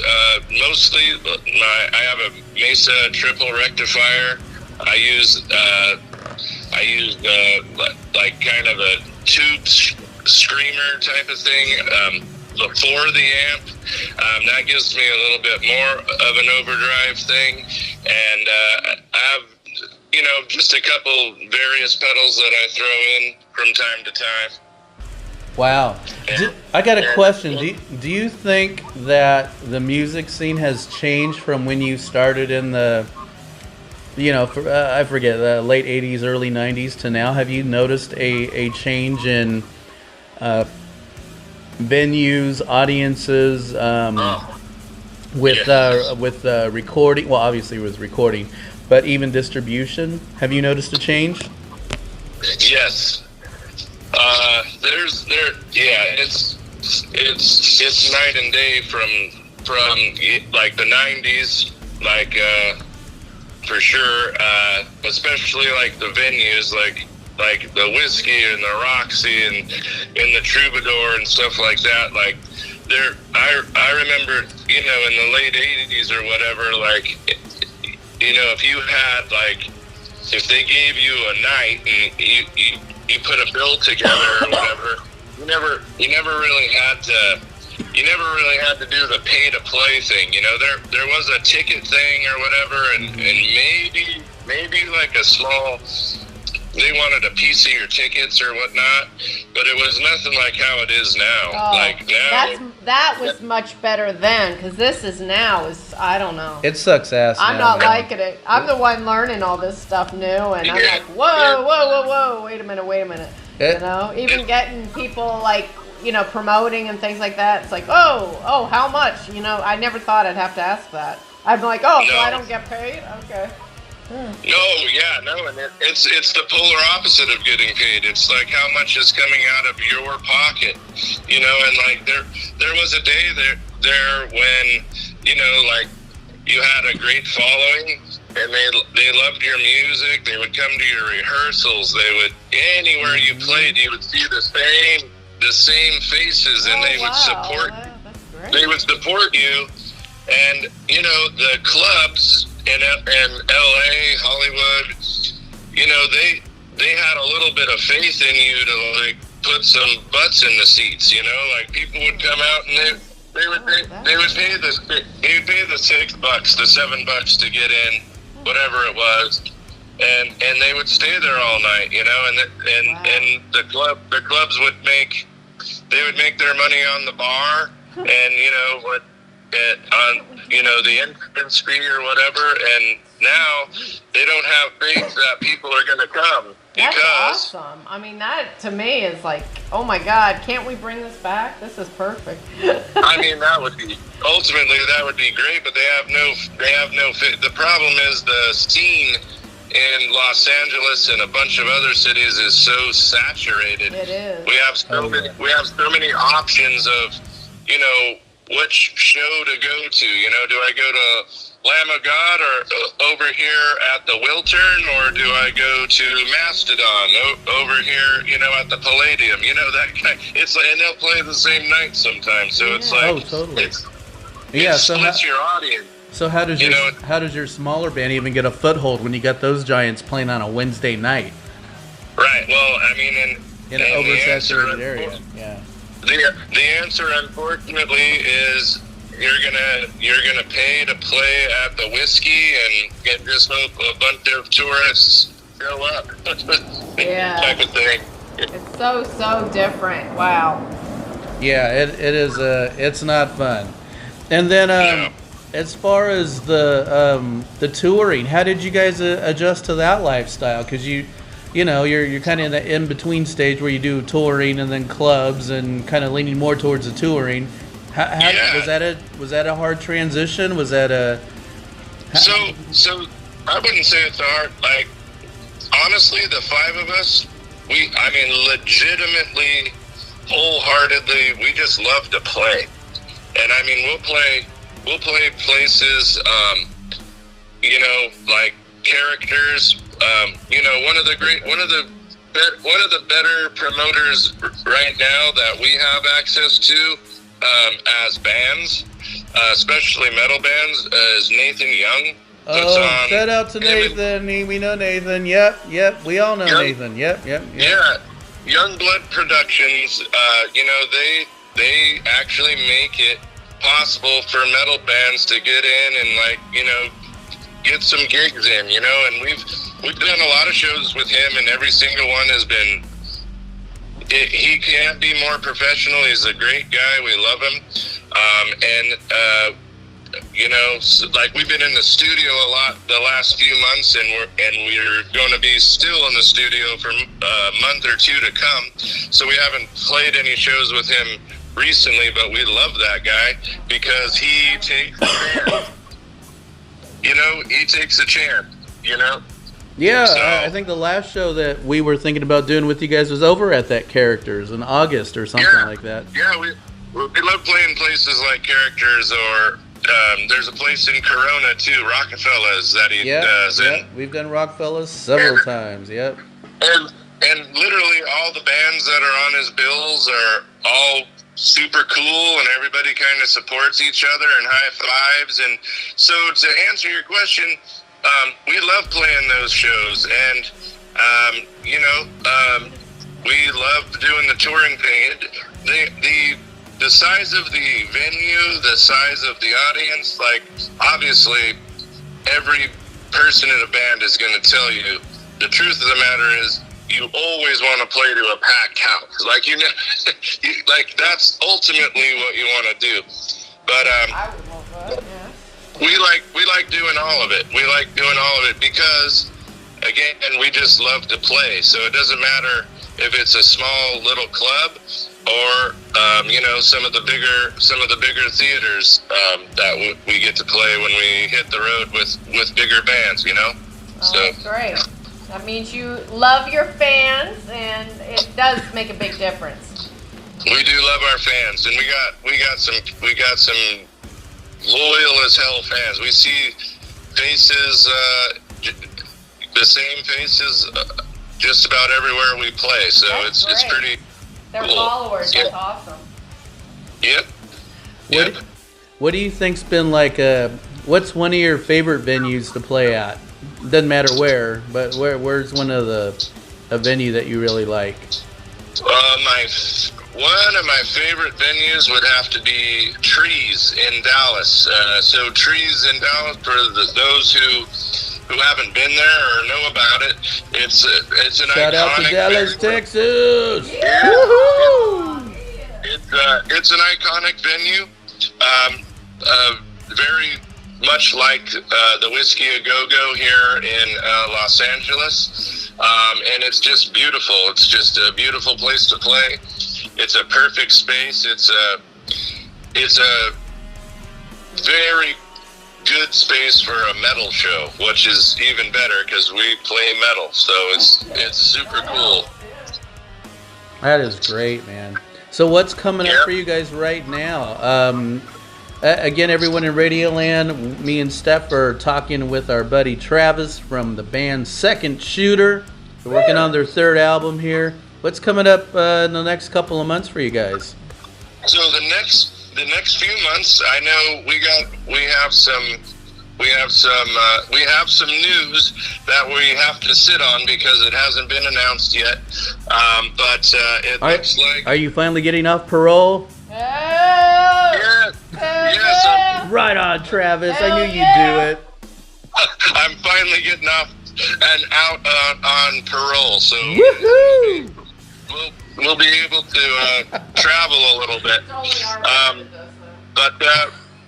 mostly I have a Mesa triple rectifier. I use like kind of a tube screamer type of thing before the amp. That gives me a little bit more of an overdrive thing, and I have, you know, just a couple various pedals that I throw in from time to time. Wow. I got a question. Do you think that the music scene has changed from when you started in the, you know, I forget, the late 80s, early 90s to now? Have you noticed a change in venues, audiences, with recording? Well, obviously with recording, but even distribution. Have you noticed a change? Yes. It's night and day from like the 90s, like for sure, especially like the venues, like the Whiskey and the Roxy and the Troubadour and stuff like that. Like I remember, you know, in the late 80s or whatever, like, you know, if you had like, if they gave you a night and you put a bill together or whatever, you never really had to do the pay to play thing. You know, there was a ticket thing or whatever, and maybe like a small, they wanted a piece of your tickets or whatnot, but it was nothing like how it is now. Oh, like now, that was much better then, because this is now is, I don't know. It sucks ass. I'm now, not man. liking it. I'm the one learning all this stuff new, and I'm like, whoa, wait a minute. You know, even getting people like, you know, promoting and things like that. It's like, oh, how much? You know, I never thought I'd have to ask that. I'd be like, so I don't get paid? Okay. and it's the polar opposite of getting paid. It's like how much is coming out of your pocket, you know. And like there was a day there when, you know, like you had a great following and they loved your music. They would come to your rehearsals. They would, anywhere you played, you would see the same faces, and they would support. They would support you, and you know, the clubs in LA, Hollywood, you know, they had a little bit of faith in you to like put some butts in the seats. You know, like people would come out and they would pay the $6, the $7 to get in, whatever it was, and they would stay there all night. You know, and the clubs would make their money on the bar, and you know what. On the entrance fee or whatever, and now they don't have faith that people are going to come. That's because awesome. I mean, that to me is like, oh my God, can't we bring this back? This is perfect. I mean, that would be great, but they have no fit. The problem is the scene in Los Angeles and a bunch of other cities is so saturated. It is. We have so many options of, you know, which show to go to. You know, do I go to Lamb of God or over here at the Wiltern, or do I go to Mastodon over here, you know, at the Palladium? You know, that kind. It's like, and they'll play the same night sometimes. So it's like, totally. It So splits your audience. So how does your smaller band even get a foothold when you got those giants playing on a Wednesday night? Right. Well, I mean, in an oversaturated area. Yeah. The answer, unfortunately, is you're gonna pay to play at the Whiskey and just hope a bunch of tourists show up. Yeah. Type of thing. It's so different. Wow. Yeah, it is. It's not fun. And then, as far as the touring, how did you guys adjust to that lifestyle? Because you know, you're kind of in the in-between stage where you do touring and then clubs and kind of leaning more towards the touring. How was that a hard transition? Was that a... So I wouldn't say it's hard. Like, honestly, the five of us, legitimately, wholeheartedly, we just love to play. And I mean, we'll play places, you know, like characters. You know, one of the better promoters right now that we have access to as bands, especially metal bands, is Nathan Young. Oh, shout out to Nathan. We know Nathan. Yep. We all know Nathan. Yep. Yeah, Youngblood Productions. You know, they actually make it possible for metal bands to get in and, like, you know, get some gigs in, you know, and we've done a lot of shows with him, and every single one has been, he can't be more professional. He's a great guy. We love him. You know, like, we've been in the studio a lot the last few months, and we're going to be still in the studio for a month or two to come. So we haven't played any shows with him recently, but we love that guy because he takes a chance. You know, he takes a chance, you know? Yeah, so, I think the last show that we were thinking about doing with you guys was over at that Characters in August or something like that. Yeah, we love playing places like Characters, or there's a place in Corona too, Rockefeller's, that he does. Yeah, we've done Rockefeller's several times. Yep. And literally all the bands that are on his bills are all super cool, and everybody kind of supports each other and high fives. And so, to answer your question, we love playing those shows, and you know, we love doing the touring thing. The size of the venue, the size of the audience, like, obviously every person in a band is going to tell you the truth of the matter is you always want to play to a packed house. Like, you know, like, that's ultimately what you want to do. But I would love that, yeah. we like doing all of it. We like doing all of it because, again, we just love to play. So it doesn't matter if it's a small little club or you know, some of the bigger theaters that we get to play when we hit the road with bigger bands, you know. Oh, that's great. That means you love your fans, and it does make a big difference. We do love our fans, and we got some loyal as hell fans. We see faces, the same faces, just about everywhere we play. So it's pretty. They're cool. Followers. Yep. That's awesome. Yep. What do you think's been like? What's one of your favorite venues to play at? Doesn't matter where, but where's one of a venue that you really like? One of my favorite venues would have to be Trees in Dallas. So Trees in Dallas, for those who haven't been there or know about it, it's an Shout iconic out to Dallas, venue. Texas. Yeah. Woohoo! It's an iconic venue. Very much like the Whiskey A Go Go here in Los Angeles, and it's just beautiful. It's just a beautiful place to play. It's a perfect space. It's a very good space for a metal show, which is even better because we play metal. So it's super cool. That is great, man. So what's coming up Yeah. for you guys right now? Again, everyone in Radioland, me and Steph are talking with our buddy Travis from the band Second Shooter. They're working on their third album here. What's coming up in the next couple of months for you guys? So the next few months, I know we have some news that we have to sit on because it hasn't been announced yet. But it looks like. Are you finally getting off parole? Yes. Right on, Travis. I knew you'd do it. I'm finally getting off and out on parole, so Woohoo! we'll be able to travel a little bit. But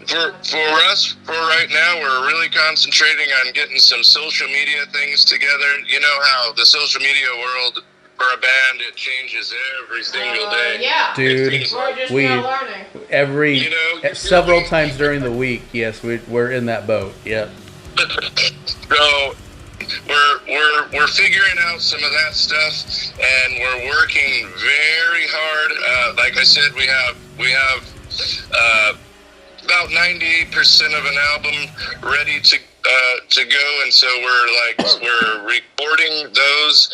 for us, for right now, we're really concentrating on getting some social media things together. You know how the social media world for a band, it changes every single day. Yeah. Dude, We're just we now learning. several times during the week, yes, we're in that boat. Yep. So we're figuring out some of that stuff, and we're working very hard. Like I said, we have about 98% of an album ready to go, and so we're recording those,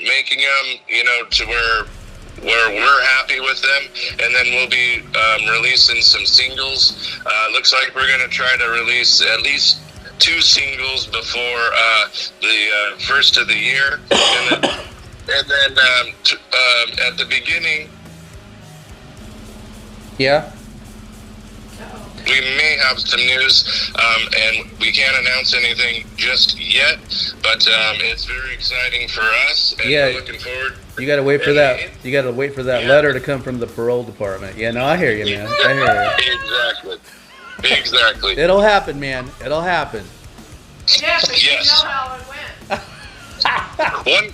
making them, to where we're happy with them, and then we'll be releasing some singles. Looks like we're going to try to release at least 2 singles before the first of the year, and then at the beginning, Yeah. we may have some news, and we can't announce anything just yet, but it's very exciting for us, and Yeah. we're looking forward. You gotta wait for that. You gotta wait for that letter to come from the parole department. Yeah, no, I hear you, man. I hear Exactly. you. It'll happen, man. It'll happen. Yeah, but Yes. you know how it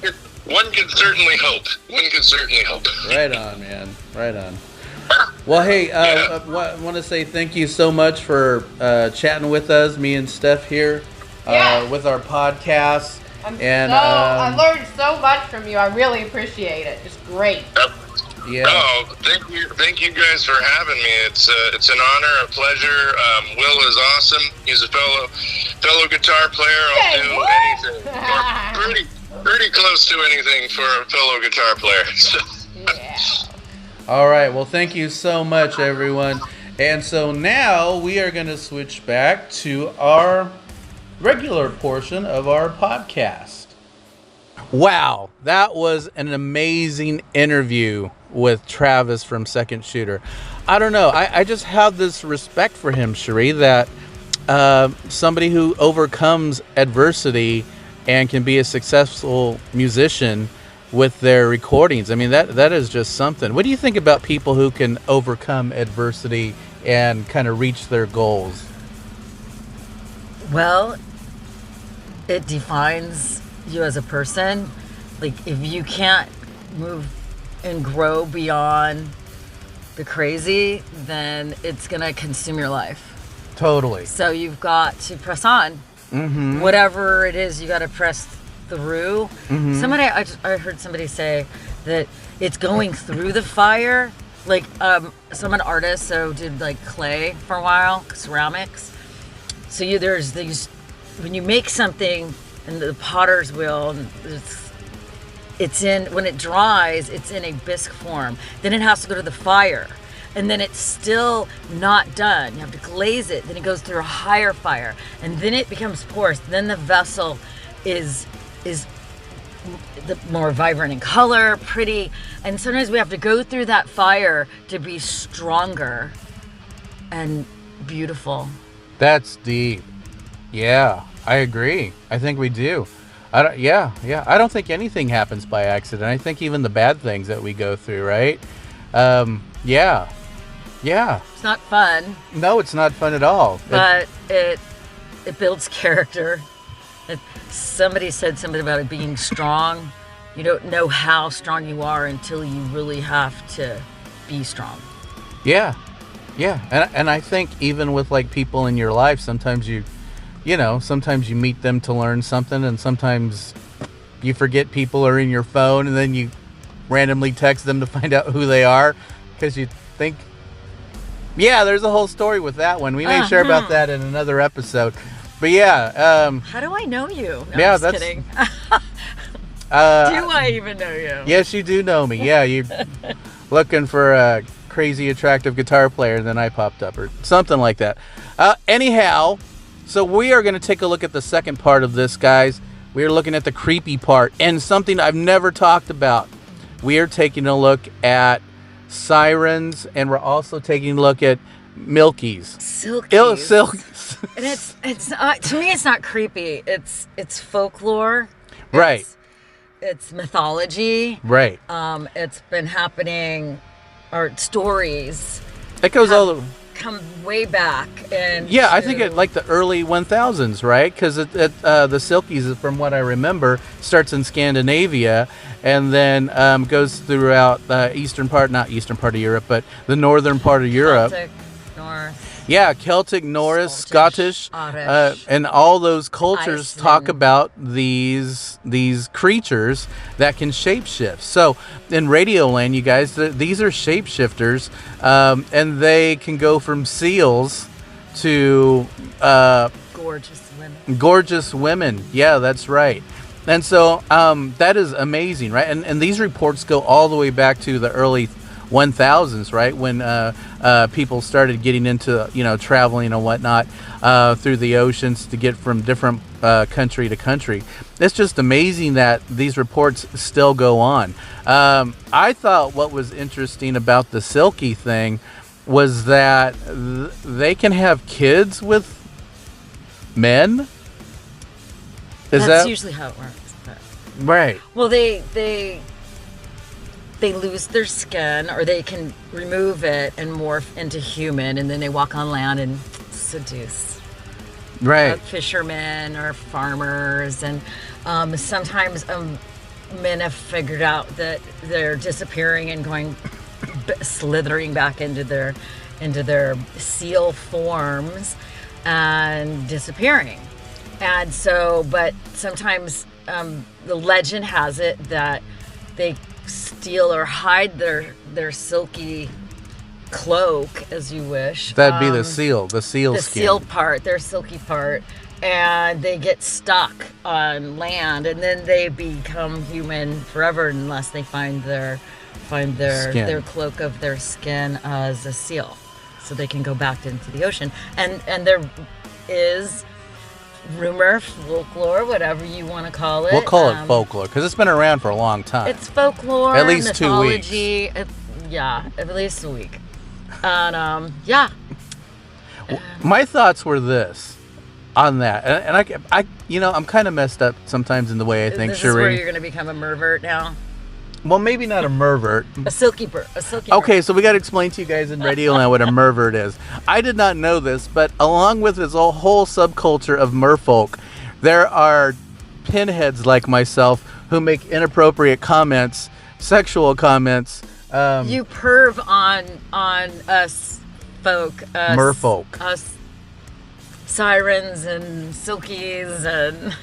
went. One can certainly hope. One can certainly hope. Right on, man. Right on. Well, hey, I want to say thank you so much for chatting with us, me and Steph here, Yeah. with our podcast. I learned so much from you. I really appreciate it. It's great. Yeah. Oh, thank you guys for having me. It's an honor, a pleasure. Will is awesome. He's a fellow guitar player. I'll Say do what? anything. Pretty close to anything for a fellow guitar player. So. Yeah. All right. Well, thank you so much, everyone. And so now we are going to switch back to our regular portion of our podcast. Wow, that was an amazing interview with Travis from Second Shooter. I don't know. I just have this respect for him, Sheree, that somebody who overcomes adversity and can be a successful musician with their recordings. I mean, that is just something. What do you think about people who can overcome adversity and kind of reach their goals? Well, it defines you as a person. Like, if you can't move and grow beyond the crazy, then it's gonna consume your life. Totally. So you've got to press on. Mm-hmm. Whatever it is, you got to press through. Mm-hmm. I heard somebody say that it's going through the fire. Like, so I'm an artist, so did like clay for a while, ceramics. So there's these, when you make something in the potter's wheel, and when it dries, it's in a bisque form. Then it has to go to the fire. And then it's still not done. You have to glaze it. Then it goes through a higher fire. And then it becomes porous. Then the vessel is the more vibrant in color, pretty, and sometimes we have to go through that fire to be stronger and beautiful. That's deep. Yeah, I agree. I think we do. I don't think anything happens by accident. I think even the bad things that we go through, right? Yeah. It's not fun, No, it's not fun at all. but it builds character. Somebody said something about it being strong. You don't know how strong you are until you really have to be strong. Yeah. And I think even with like people in your life, sometimes sometimes you meet them to learn something, and sometimes you forget people are in your phone, and then you randomly text them to find out who they are because you think, yeah, there's a whole story with that one. We may share about that in another episode. But yeah. How do I know you? No, Yeah, I'm just that's- kidding. Do I even know you? Yes, you do know me. Yeah, you're looking for a crazy attractive guitar player, and then I popped up or something like that. Anyhow, so we are going to take a look at the second part of this, guys. We are looking at the creepy part and something I've never talked about. We are taking a look at sirens, and we're also taking a look at milkies. Silkies. Silkies. And it's not, to me, it's not creepy. It's folklore. Right. It's mythology. Right. It's been happening, or stories It goes all the... come way back. And Yeah, I think it like the early 1000s, right? Because the silkies, from what I remember, starts in Scandinavia and then goes throughout not eastern part of Europe, but the northern part of Europe. Celtic, North. Yeah, Celtic, Norse, Scottish, Irish, and all those cultures talk Iceland. about these creatures that can shapeshift. So in Radioland, you guys, these are shapeshifters, and they can go from seals to Gorgeous women. Yeah, that's right. And so that is amazing, right? And these reports go all the way back to the early 1000s, right? When people started getting into, traveling and whatnot through the oceans to get from different country to country. It's just amazing that these reports still go on. I thought what was interesting about the Silky thing was that they can have kids with men. That's usually how it works. But. Right? Well, they lose their skin, or they can remove it and morph into human, and then they walk on land and seduce Right. fishermen or farmers. And sometimes men have figured out that they're disappearing and going slithering back into their seal forms and disappearing. And so, but sometimes the legend has it that they steal or hide their silky cloak, as you wish. That'd be the seal the skin. seal part, their silky part, and they get stuck on land, and then they become human forever unless they find their Skin. cloak of their skin as a seal, so they can go back into the ocean. And there is rumor, folklore, whatever you want to call it. We'll call it folklore because it's been around for a long time. It's folklore, At least 2 weeks. mythology. Yeah, at least a week. And yeah. My thoughts were this on that, and I I'm kind of messed up sometimes in the way I think. This is where Sheree. you're going to become a mervert now. Well, maybe not a mervert. A silky bird. Okay, so we got to explain to you guys in Radioland what a mervert is. I did not know this, but along with this whole subculture of merfolk, there are pinheads like myself who make inappropriate comments, sexual comments. You perv on us folk. Merfolk. Us sirens and silkies and...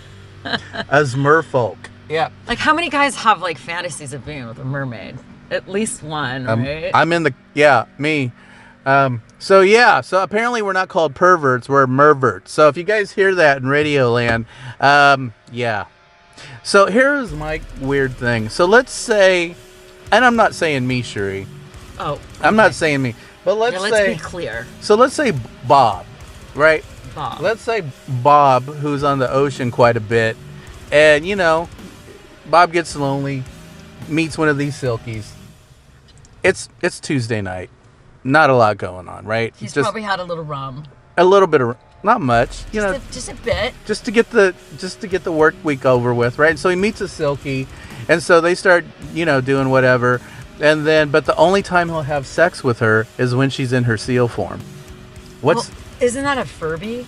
As merfolk. Yeah. Like, how many guys have, like, fantasies of being with a mermaid? At least one, right? I'm in the... Yeah, me. So apparently we're not called perverts, we're merverts. So if you guys hear that in Radioland, yeah. So here's my weird thing. So let's say, and I'm not saying me, Sheree. Oh. Okay. I'm not saying me, but let's say... be clear. So let's say Bob, right? Bob. Let's say Bob, who's on the ocean quite a bit, and, Bob gets lonely, meets one of these silkies. It's Tuesday night. Not a lot going on, right? He's just probably had a little rum. a little bit of, not much, you know, Just a bit. just to get the work week over with, right? So he meets a silky, and so they start, you know, doing whatever, and then, but the only time he'll have sex with her is when she's in her seal form. Well, isn't that a Furby?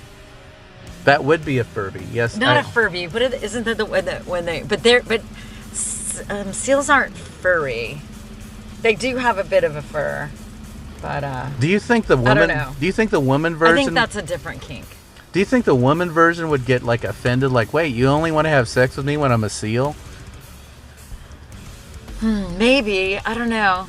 That would be a Furby, yes. Not a Furby, but isn't that seals aren't furry. They do have a bit of a fur, but Do you think the woman? I don't know. Do you think the woman version? I think that's a different kink. Do you think the woman version would get like offended? Like, wait, you only want to have sex with me when I'm a seal? Maybe. I don't know.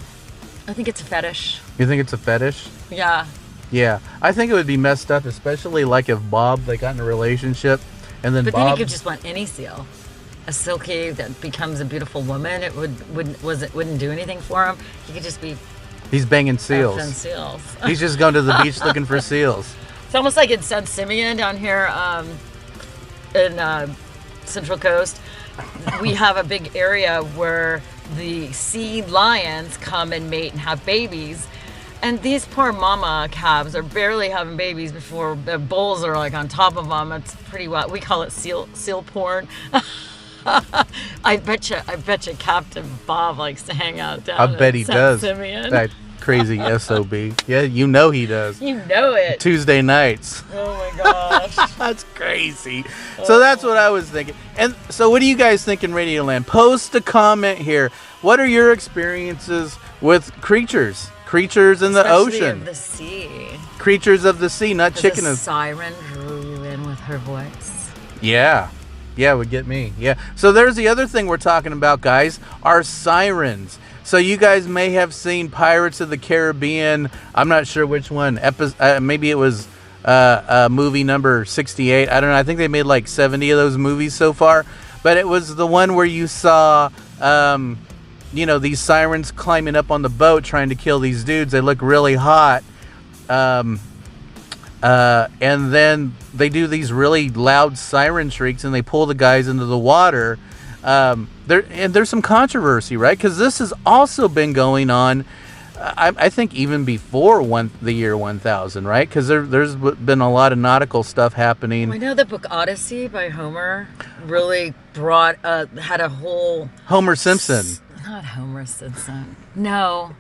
I think it's a fetish. You think it's a fetish? Yeah. Yeah, I think it would be messed up, especially like if they got in a relationship, and then But Bob. then you could just want any seal. A silky that becomes a beautiful woman. It wouldn't do anything for him. He could just be He's banging seals. seals. He's just going to the beach looking for seals. It's almost like in San Simeon down here in Central Coast. We have a big area where the sea lions come and mate and have babies. And these poor mama calves are barely having babies before the bulls are like on top of them. It's pretty wild. We call it seal porn. I bet you Captain Bob likes to hang out down I bet he San does. Simeon. That crazy SOB. Yeah, you know he does. You know it. Tuesday nights. Oh my gosh. That's crazy. So that's what I was thinking. And so what do you guys think in Radioland? Post a comment here. What are your experiences with creatures? Creatures in the Especially ocean. of the sea. Creatures of the sea, not Does chicken. a siren drew you in with her voice? Yeah. Yeah, it would get me. Yeah. So there's the other thing we're talking about, guys, are sirens. So you guys may have seen Pirates of the Caribbean. I'm not sure which one. Maybe it was movie number 68. I don't know. I think they made like 70 of those movies so far. But it was the one where you saw, you know, these sirens climbing up on the boat trying to kill these dudes. They look really hot. And then they do these really loud siren shrieks and they pull the guys into the water. There's some controversy, right? Because this has also been going on, I think, even before the year 1000, right? Because there's been a lot of nautical stuff happening. I know the book Odyssey by Homer really had a whole... Homer Simpson. Not Homer Simpson. No.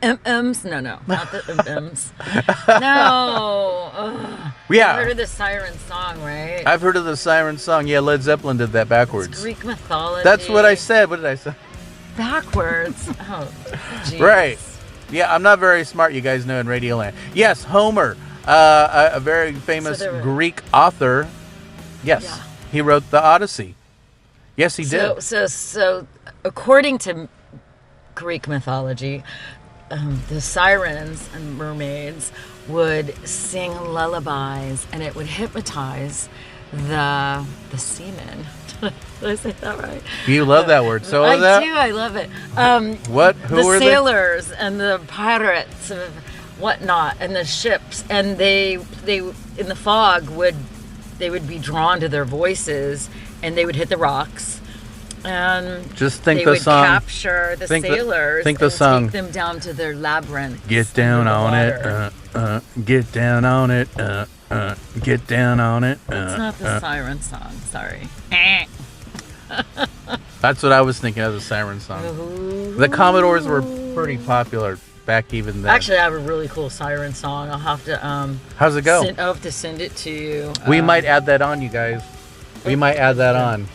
M-Ms. No, not the M-Ms. No. Ugh. Yeah. You've heard of the siren song, right? I've heard of the siren song. Yeah, Led Zeppelin did that backwards. It's Greek mythology. That's what I said. What did I say? Backwards. Oh, geez. Right. Yeah, I'm not very smart, you guys know, in Radioland. Yes, Homer, a very famous Greek author. Yes, Yeah. He wrote the Odyssey. Yes, he did. So, according to Greek mythology, the sirens and mermaids would sing lullabies, and it would hypnotize the seamen. Did I say that right? You love that word. So I is that? do. I love it. What? Who were the they? sailors and the pirates and whatnot, and the ships, and they in the fog would be drawn to their voices, and they would hit the rocks, and Just think they the would song. capture the sailors think the and song. take them down to their labyrinth. Get down on it. Get down on it. Get down on it. It's not the siren song. Sorry. That's what I was thinking of, the siren song. The Commodores were pretty popular back even then. Actually, I have a really cool siren song. I'll have to How's it go? I'll have to send it to you. We might add that on, you guys. We might add that on.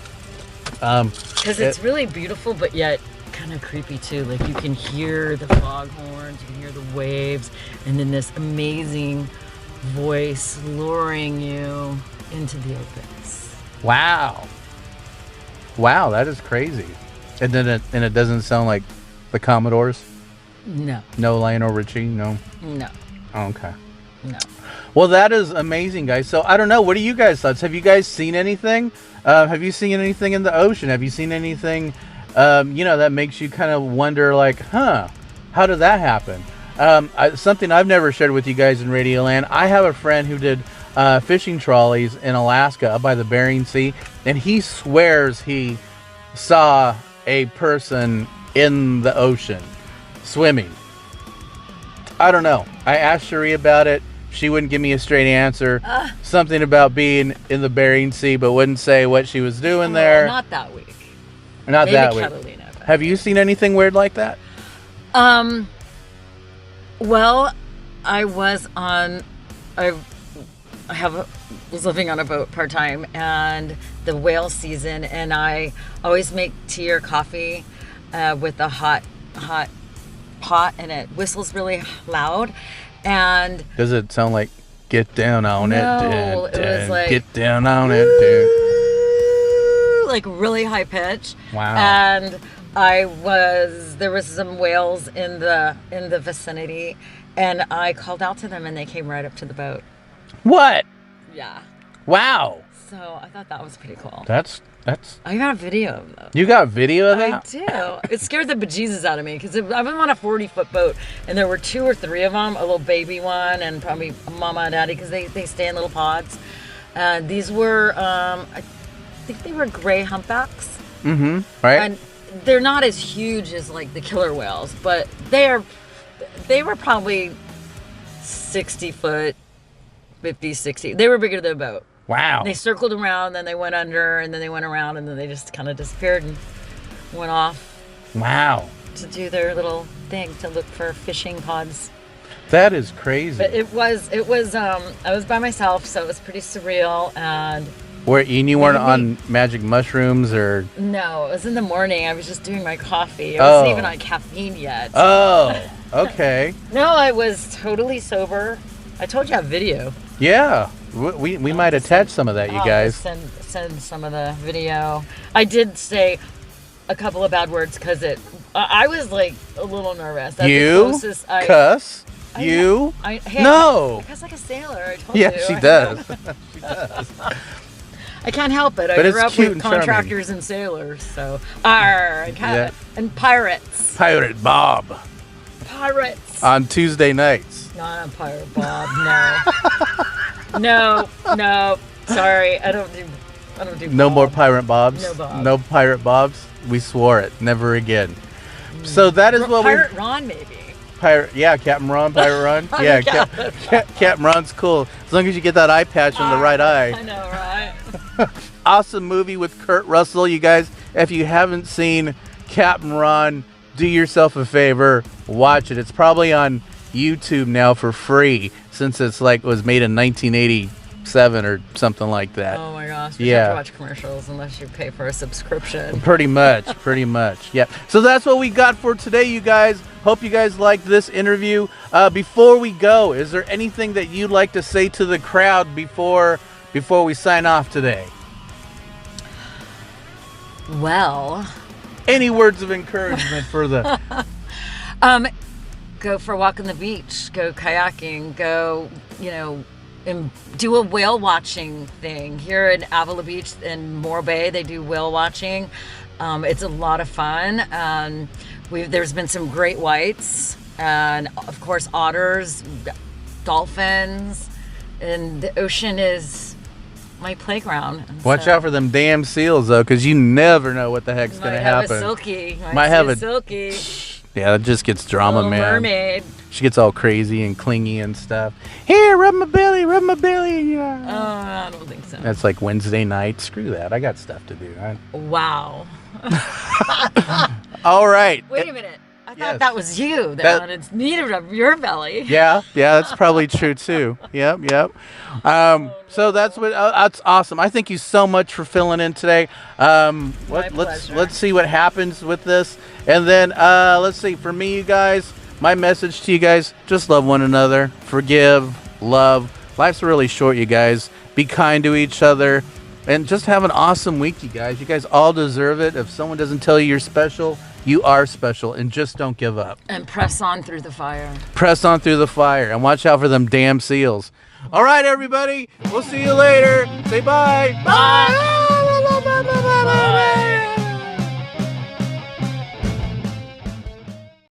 Because it's really beautiful, but yet kind of creepy too. Like, you can hear the foghorns, you can hear the waves, and then this amazing voice luring you into the opens. Wow. Wow, that is crazy. And then it doesn't sound like the Commodores? No. No Lionel Richie? No? No. Okay. No. Well, that is amazing, guys. So, I don't know. What are you guys' thoughts? Have you guys seen anything? Have you seen anything in the ocean? Have you seen anything, that makes you kind of wonder, like, how did that happen? Something I've never shared with you guys in Radioland. I have a friend who did fishing trolleys in Alaska up by the Bering Sea, and he swears he saw a person in the ocean swimming. I don't know. I asked Sheree about it. She wouldn't give me a straight answer. Something about being in the Bering Sea, but wouldn't say what she was doing there. Not that week. Not Maybe that week. Catalina, but- Have you seen anything weird like that? Well, I was living on a boat part-time, and the whale season, and I always make tea or coffee with a hot pot, and it whistles really loud. And Does it sound like get down on No, it? it was like, get down on it, dude. like really high pitch. Wow. And there was some whales in the vicinity, and I called out to them, and they came right up to the boat. What? Yeah. Wow. So I thought that was pretty cool. That's. I got a video of them. You got video of that? I do. It scared the bejesus out of me because I've been on a 40-foot boat, and there were 2 or 3 of them, a little baby one and probably a mama and daddy, because they stay in little pods. These were, I think they were gray humpbacks. Mm-hmm. Right. And they're not as huge as like the killer whales, but they were probably 60 foot, 50, 60. They were bigger than a boat. Wow. They circled around, then they went under, and then they went around, and then they just kind of disappeared and went off Wow. to do their little thing to look for fishing pods. That is crazy. But it was I was by myself, so it was pretty surreal. And You weren't on magic mushrooms or? no, it was in the morning. I was just doing my coffee. I wasn't even on caffeine yet. Oh, okay. No, I was totally sober. I told you I have video. Yeah. We might attach some of that, you guys. Send some of the video. I did say a couple of bad words because I was like a little nervous. That's the closest cuss? Hey, No. I cuss like a sailor. I told Yeah, you. she does. I can't help it. I But it's grew up cute with and charming. contractors and sailors, so and pirates. Pirate Bob Pirates. on Tuesday nights. Not on Pirate Bob. No. no. Sorry, I don't do. No Bob. more Pirate Bobs. No Bob. No Pirate Bobs. We swore it. Never again. So that is what Pirate Ron, maybe. Yeah, Captain Ron, Pirate Ron. Yeah, Captain Ron's cool. As long as you get that eye patch on the right eye. I know, right? Awesome movie with Kurt Russell. You guys, if you haven't seen Captain Ron, do yourself a favor, watch it. It's probably on YouTube now for free, since it's was made in 1987 or something like that. Oh my gosh, we have to watch commercials unless you pay for a subscription. Pretty much. Yeah. So that's what we got for today, you guys. Hope you guys liked this interview. Before we go, is there anything that you'd like to say to the crowd before we sign off today? Well, any words of encouragement for the go for a walk on the beach, go kayaking, go, and do a whale watching thing. Here in Avila Beach in Moore Bay, they do whale watching. It's a lot of fun. There's been some great whites, and of course otters, dolphins, and the ocean is my playground. Watch out for them damn seals, though, because you never know what the heck's going to happen. Might have a silkie. Yeah, it just gets drama, Little man. mermaid. She gets all crazy and clingy and stuff. Here, rub my belly. I don't think so. That's like Wednesday night. Screw that. I got stuff to do. Wow. All right. Wait a minute. I thought Yes. that was you that wanted me to rub your belly. Yeah, that's probably true too. Yep. So that's awesome. I thank you so much for filling in today. Let's see what happens with this, and then let's see. For me, you guys, my message to you guys: just love one another, forgive, love. Life's really short, you guys. Be kind to each other, and just have an awesome week, you guys. You guys all deserve it. If someone doesn't tell you you're special, you are special, and just don't give up. And press on through the fire. Press on through the fire, and watch out for them damn seals. All right, everybody. We'll see you later. Say bye. Bye.